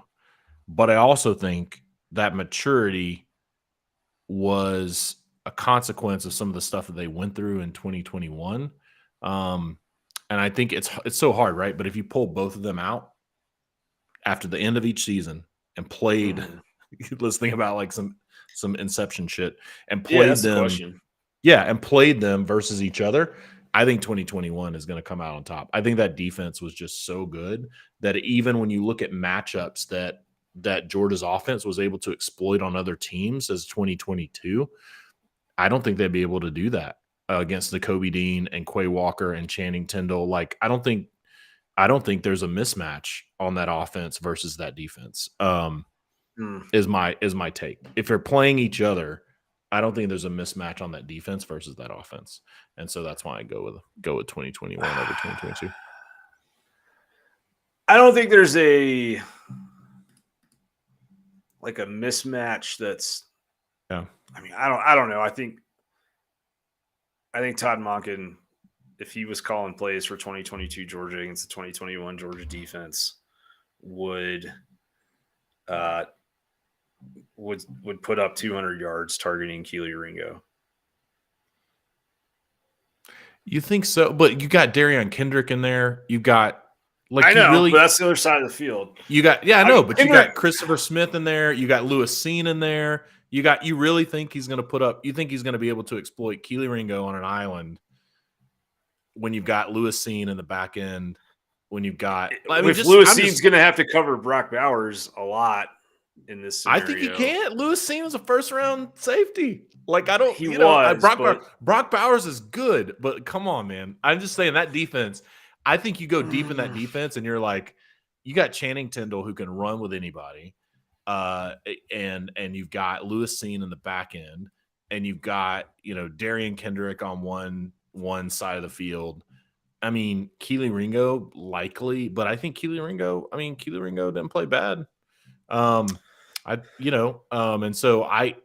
but I also think that maturity was a consequence of some of the stuff that they went through in 2021. And I think it's so hard, right? But if you pull both of them out after the end of each season and played, let's think about some inception shit and played them. And played them versus each other. I think 2021 is going to come out on top. I think that defense was just so good that even when you look at matchups that Georgia's offense was able to exploit on other teams as 2022, I don't think they'd be able to do that against the Kobe Dean and Quay Walker and Channing Tindall. I don't think there's a mismatch on that offense versus that defense. Is my take. If they're playing each other, I don't think there's a mismatch on that defense versus that offense. And so that's why I go with 2021 over 2022. I don't think there's a mismatch that's I mean, I don't know. I think Todd Monken, if he was calling plays for 2022 Georgia against the 2021 Georgia defense, would put up 200 yards targeting Keely Ringo. You think so? But you got Darian Kendrick in there. You got I know, but that's the other side of the field. You got I know, but you got Christopher Smith in there. You got Lewis Seen in there. You really think he's going to put up? You think he's going to be able to exploit Keely Ringo on an island when you've got Lewis Seen in the back end? When you've got Lewis Seen's going to have to cover Brock Bowers a lot in this scenario. I think he can't. Lewis Seen was a first-round safety. Brock Bowers is good, but come on, man. I'm just saying that defense. I think you go deep in that defense, and you're you got Channing Tindall who can run with anybody, and you've got Lewis Seen in the back end, and you've got Darian Kendrick on one side of the field. I mean, Keely Ringo likely, but I think Keely Ringo didn't play bad. And so I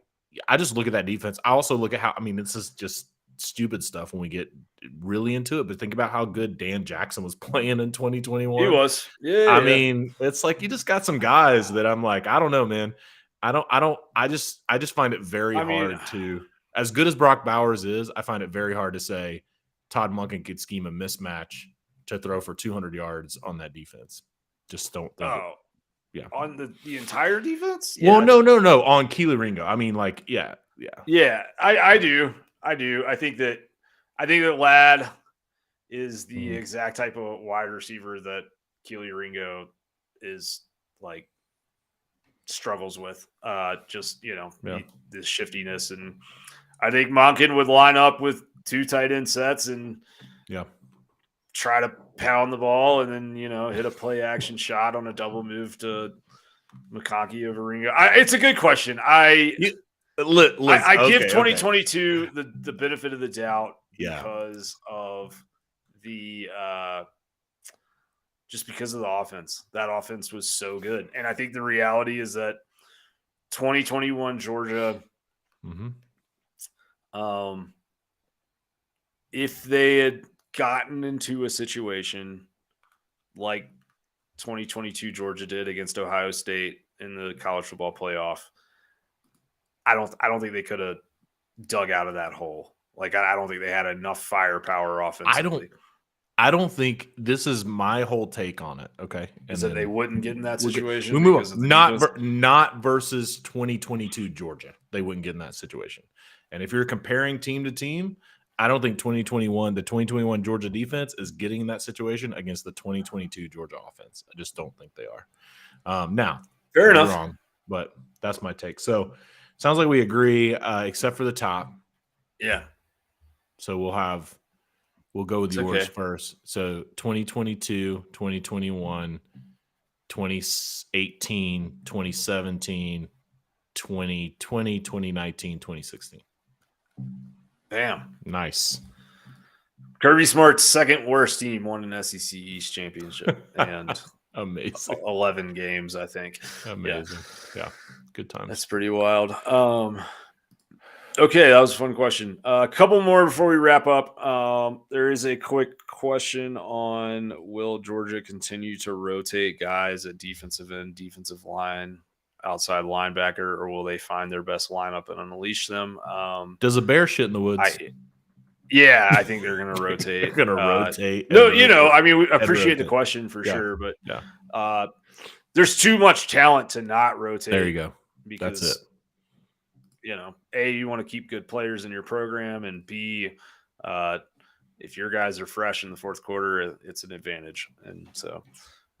just look at that defense. I also look at this is just stupid stuff when we get really into it, but think about how good Dan Jackson was playing in 2021. He was. Yeah. I mean, it's you just got some guys that I'm I don't know, man. I just find it very hard to, as good as Brock Bowers is, I find it very hard to say Todd Monken could scheme a mismatch to throw for 200 yards on that defense. Just don't think Yeah. On the entire defense? Yeah. Well, no. On Keely Ringo. I mean, yeah. Yeah, I do. I think that Ladd is the exact type of wide receiver that Keely Ringo is struggles with. The shiftiness, and I think Monken would line up with two tight end sets and try to pound the ball and then, hit a play action shot on a double move to McConkey over Ringo. It's a good question. I give 2022 the benefit of the doubt because of because of the offense. That offense was so good. And I think the reality is that 2021 Georgia, if they had gotten into a situation like 2022 Georgia did against Ohio State in the college football playoff, I don't think they could have dug out of that hole. I don't think they had enough firepower offensively. I don't think this is my whole take on it. Okay, is that they wouldn't get in that situation? We move on. Not versus 2022 Georgia. They wouldn't get in that situation. And if you're comparing team to team, I don't think the 2021 Georgia defense is getting in that situation against the 2022 Georgia offense. I just don't think they are. Now, Fair enough. Wrong, but that's my take. So sounds like we agree, except for the top. Yeah. So we'll go with yours okay. first. So 2022, 2021, 2018, 2017, 2020, 2019, 2016. Bam. Nice. Kirby Smarts' second worst team won an SEC East championship and amazing 11 games, I think. Amazing. Yeah. Good times. That's pretty wild. Okay, that was a fun question. A couple more before we wrap up. There is a quick question on will Georgia continue to rotate guys at defensive end, defensive line, outside linebacker, or will they find their best lineup and unleash them? Does a bear shit in the woods? I think they're going to rotate. They're going to rotate. No, I mean, we appreciate the question for sure, but there's too much talent to not rotate. There you go. Because, that's it. A, you want to keep good players in your program, and B, if your guys are fresh in the fourth quarter, it's an advantage. And so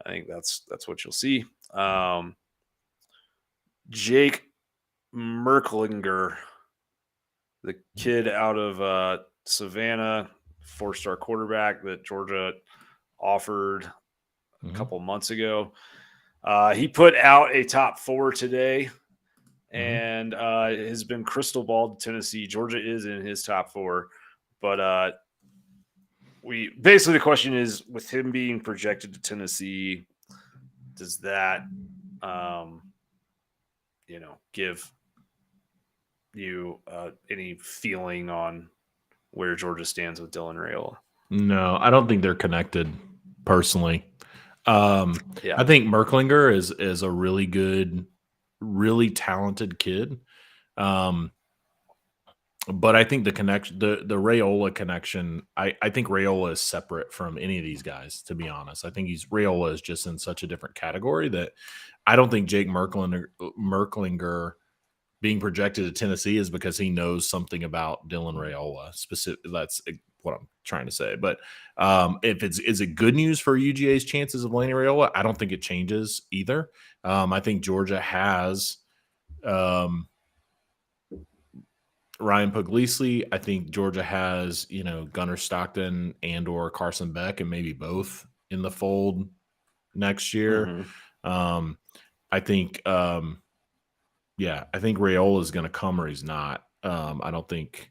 I think that's what you'll see. Jake Merklinger, the kid out of Savannah, 4-star quarterback that Georgia offered a couple months ago. He put out a top 4 today and has been crystal balled to Tennessee. Georgia is in his top 4, but the question is, with him being projected to Tennessee, does that give you any feeling on where Georgia stands with Dylan Raiola? No, I don't think they're connected personally. I think Merklinger is a really good, really talented kid. But I think the connection, the Raiola connection, I think Raiola is separate from any of these guys, to be honest. I think Raiola is just in such a different category that I don't think Jake Merklinger being projected to Tennessee is because he knows something about Dylan Raiola. That's what I'm trying to say. But is it good news for UGA's chances of landing Raiola? I don't think it changes either. I think Georgia has Ryan Puglisi. I think Georgia has, Gunnar Stockton and or Carson Beck, and maybe both in the fold next year. I think Raiola is going to come or he's not. I don't think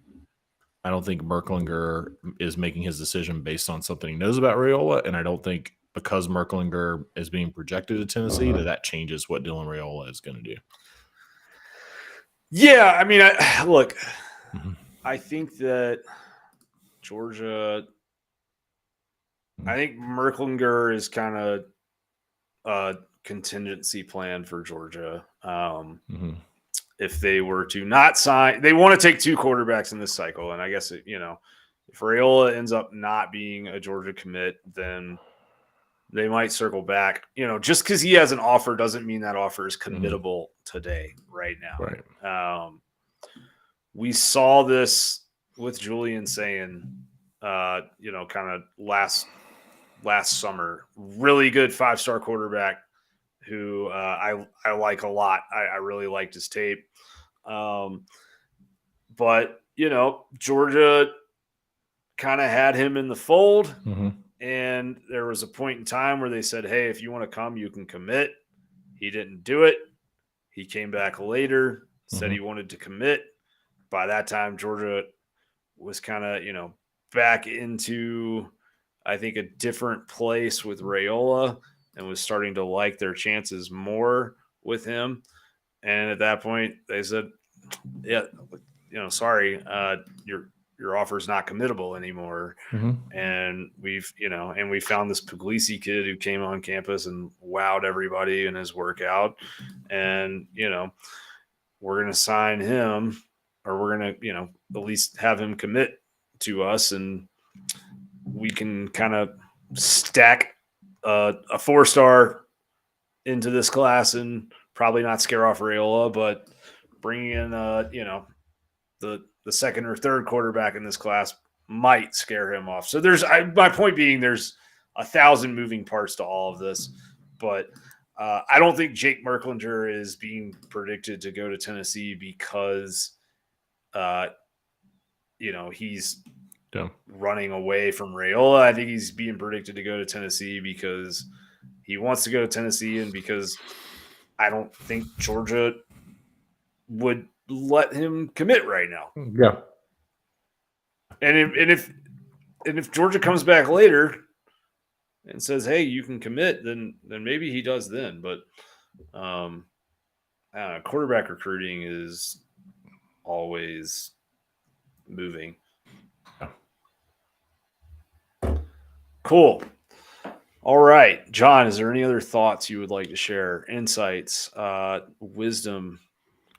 Merklinger is making his decision based on something he knows about Raiola, and I don't think because Merklinger is being projected to Tennessee that changes what Dylan Raiola is going to do. Yeah, I mean, I think that Georgia, I think Merklinger is kind of a contingency plan for Georgia. If they were to not sign, they want to take 2 quarterbacks in this cycle. And I guess, if Raiola ends up not being a Georgia commit, then they might circle back. Just because he has an offer doesn't mean that offer is committable today, right now. Right. We saw this with Julian saying, kind of last summer, really good 5-star quarterback who I like a lot. I really liked his tape. But, Georgia kind of had him in the fold. And there was a point in time where they said, hey, if you want to come, you can commit. He didn't do it. He came back later, said he wanted to commit. By that time, Georgia was kind of, back into, I think, a different place with Raiola and was starting to like their chances more with him. And at that point, they said, yeah, sorry, your offer is not committable anymore. And we found this Puglisi kid who came on campus and wowed everybody in his workout. And, we're going to sign him, or we're going to, at least have him commit to us, and we can kind of stack a 4-star into this class and probably not scare off Raiola, but bring in, the second or third quarterback in this class might scare him off. So my point being, there's 1,000 moving parts to all of this, but I don't think Jake Merklinger is being predicted to go to Tennessee because, he's running away from Raiola. I think he's being predicted to go to Tennessee because he wants to go to Tennessee, and because I don't think Georgia would let him commit right now. Yeah. And if Georgia comes back later and says, "Hey, you can commit," then maybe he does then. But I don't know, quarterback recruiting is always moving. Cool. All right, John, is there any other thoughts you would like to share? Insights, wisdom?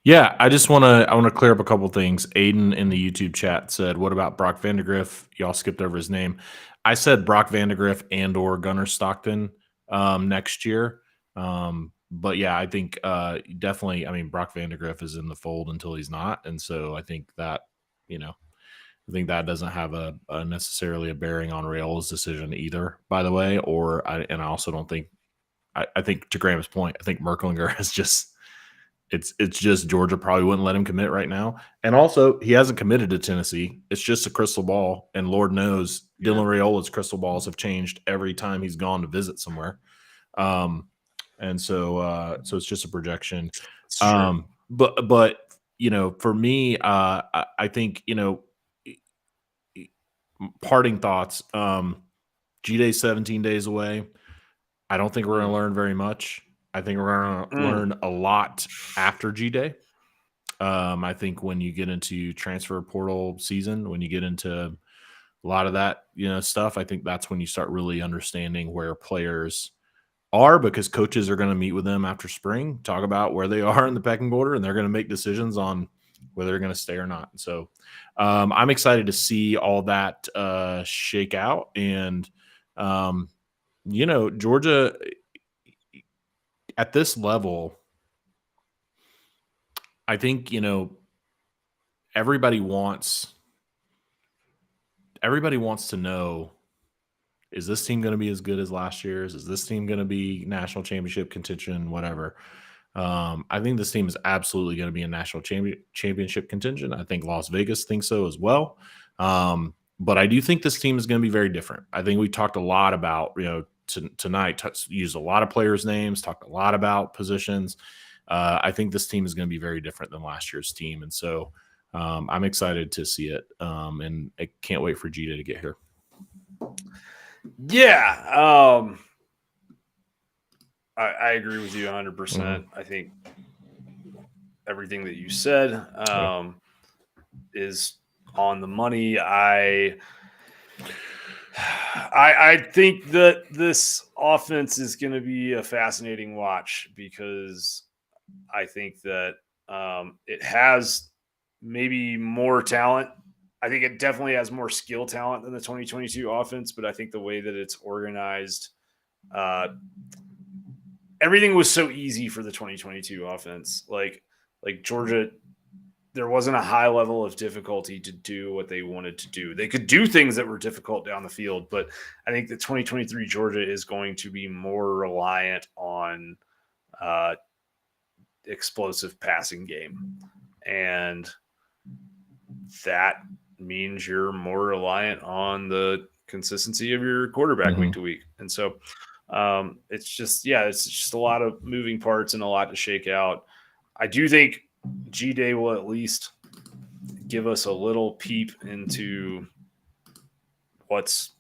Yeah, I want to clear up a couple things. Aiden in the YouTube chat said, "What about Brock Vandegrift?" Y'all skipped over his name. I said Brock Vandegrift and or Gunnar Stockton next year. But yeah, I think definitely. I mean, Brock Vandegrift is in the fold until he's not, and so I think that I think that doesn't have a necessarily a bearing on Rail's decision either. By the way, I also don't think. I think to Graham's point, I think Merklinger has just. It's just Georgia probably wouldn't let him commit right now. And also, he hasn't committed to Tennessee. It's just a crystal ball. And Lord knows, Dylan Raiola's crystal balls have changed every time he's gone to visit somewhere. And so it's just a projection. But for me, I think, parting thoughts, G-Day's 17 days away. I don't think we're going to learn very much. I think we're going to learn a lot after G-Day. I think when you get into transfer portal season, when you get into a lot of that, stuff, I think that's when you start really understanding where players are, because coaches are going to meet with them after spring, talk about where they are in the pecking order, and they're going to make decisions on whether they're going to stay or not. And so I'm excited to see all that shake out. And, Georgia – at this level, I think, everybody wants to know, is this team going to be as good as last year's? Is this team going to be national championship contention, whatever? I think this team is absolutely going to be a national championship contention. I think Las Vegas thinks so as well. But I do think this team is going to be very different. I think we talked a lot about, tonight, used a lot of players' names, talked a lot about positions. I think this team is going to be very different than last year's team. And so I'm excited to see it. And I can't wait for Gita to get here. Yeah. I agree with you 100%. Mm-hmm. I think everything that you said is on the money. I think that this offense is going to be a fascinating watch, because I think that it has maybe more talent. I think it definitely has more skill talent than the 2022 offense, but I think the way that it's organized, everything was so easy for the 2022 offense. Like Georgia, there wasn't a high level of difficulty to do what they wanted to do. They could do things that were difficult down the field, but I think that 2023 Georgia is going to be more reliant on explosive passing game. And that means you're more reliant on the consistency of your quarterback week to week. And so it's just a lot of moving parts and a lot to shake out. I do think G-Day will at least give us a little peep into what's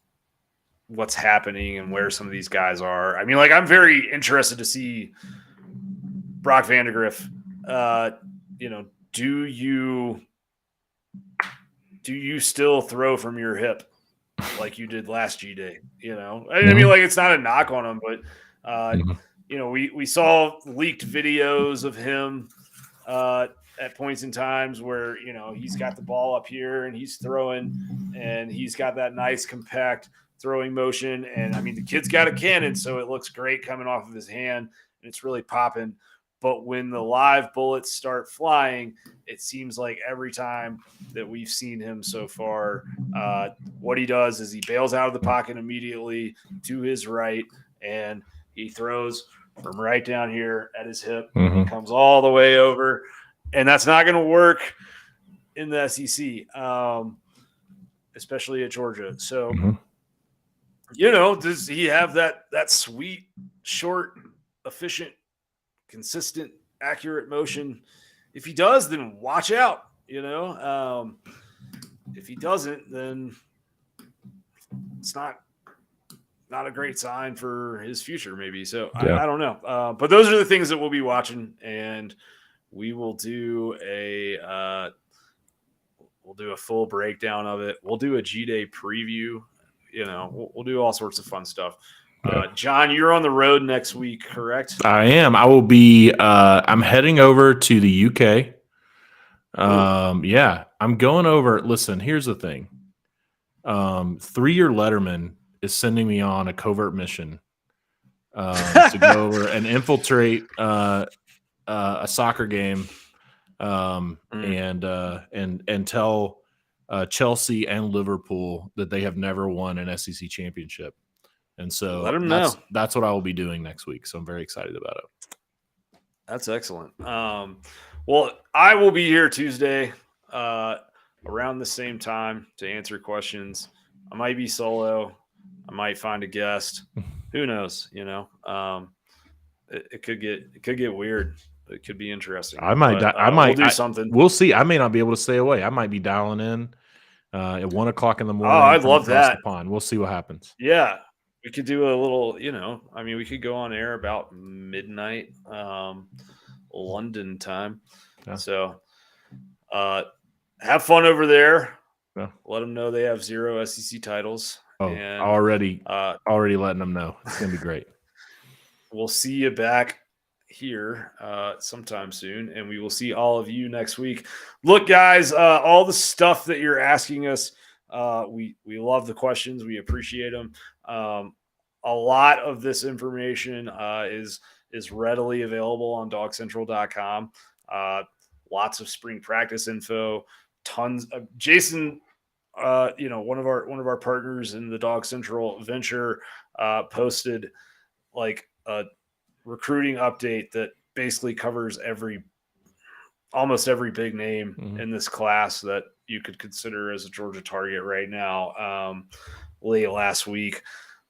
happening and where some of these guys are. I mean, I'm very interested to see Brock Vandegrift. Do you still throw from your hip like you did last G-Day? I mean, it's not a knock on him, but we saw leaked videos of him at points in times where, he's got the ball up here and he's throwing, and he's got that nice compact throwing motion. And I mean, the kid's got a cannon, so it looks great coming off of his hand and it's really popping. But when the live bullets start flying, it seems like every time that we've seen him so far, what he does is he bails out of the pocket immediately to his right, and he throws from right down here at his hip. Mhm. He comes all the way over, and that's not going to work in the SEC, especially at Georgia. So, does he have that sweet, short, efficient, consistent, accurate motion? If he does, then watch out. If he doesn't, then it's not a great sign for his future, maybe. So I don't know. But those are the things that we'll be watching, and we will do a full breakdown of it. We'll do a G-Day preview. We'll do all sorts of fun stuff. John, you're on the road next week, correct? I am. I will be. I'm heading over to the UK. Yeah, I'm going over. Listen, here's the thing. 3-year Letterman is sending me on a covert mission to go over and infiltrate a soccer game, and tell Chelsea and Liverpool that they have never won an SEC championship. And so let them know. That's what I will be doing next week. So I'm very excited about it. That's excellent. Well, I will be here Tuesday around the same time to answer questions. I might be solo. I might find a guest. Who knows? It could get weird. It could be interesting. I might we'll do something. We'll see. I may not be able to stay away. I might be dialing in at 1:00 in the morning. Oh, I'd love that. The pond. We'll see what happens. Yeah. We could do a little, we could go on air about midnight London time. Yeah. So have fun over there. Yeah. Let them know they have 0 SEC titles. Oh, and, already letting them know. It's going to be great. We'll see you back here sometime soon, and we will see all of you next week. Look, guys, all the stuff that you're asking us, we love the questions. We appreciate them. A lot of this information is readily available on DawgsCentral.com. Lots of spring practice info, tons of Jason. One of our partners in the Dawgs Central venture posted like a recruiting update that basically covers almost every big name in this class that you could consider as a Georgia target right now. Late last week,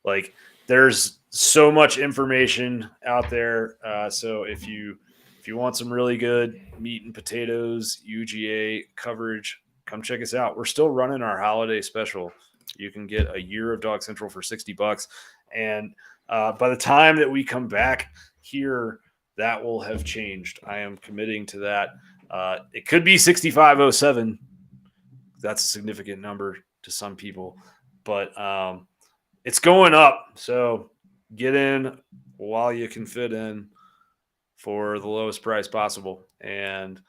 like there's so much information out there. So if you want some really good meat and potatoes UGA coverage, come check us out. We're still running our holiday special. You can get a year of Dawgs Central for $60. And by the time that we come back here, that will have changed. I am committing to that. It could be 6507. That's a significant number to some people, but it's going up. So get in while you can fit in for the lowest price possible, and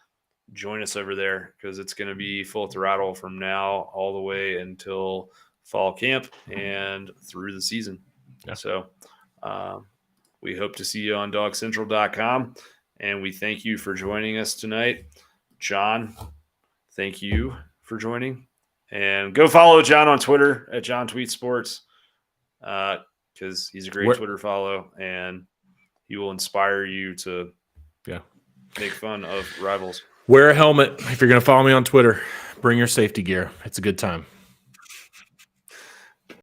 join us over there because it's going to be full throttle from now all the way until fall camp and through the season. Yeah. So we hope to see you on DawgsCentral.com, and we thank you for joining us tonight. John, thank you for joining. And go follow John on Twitter at JohnTweetSports because he's a great Twitter follow, and he will inspire you to make fun of rivals. Wear a helmet if you're going to follow me on Twitter. Bring your safety gear. It's a good time.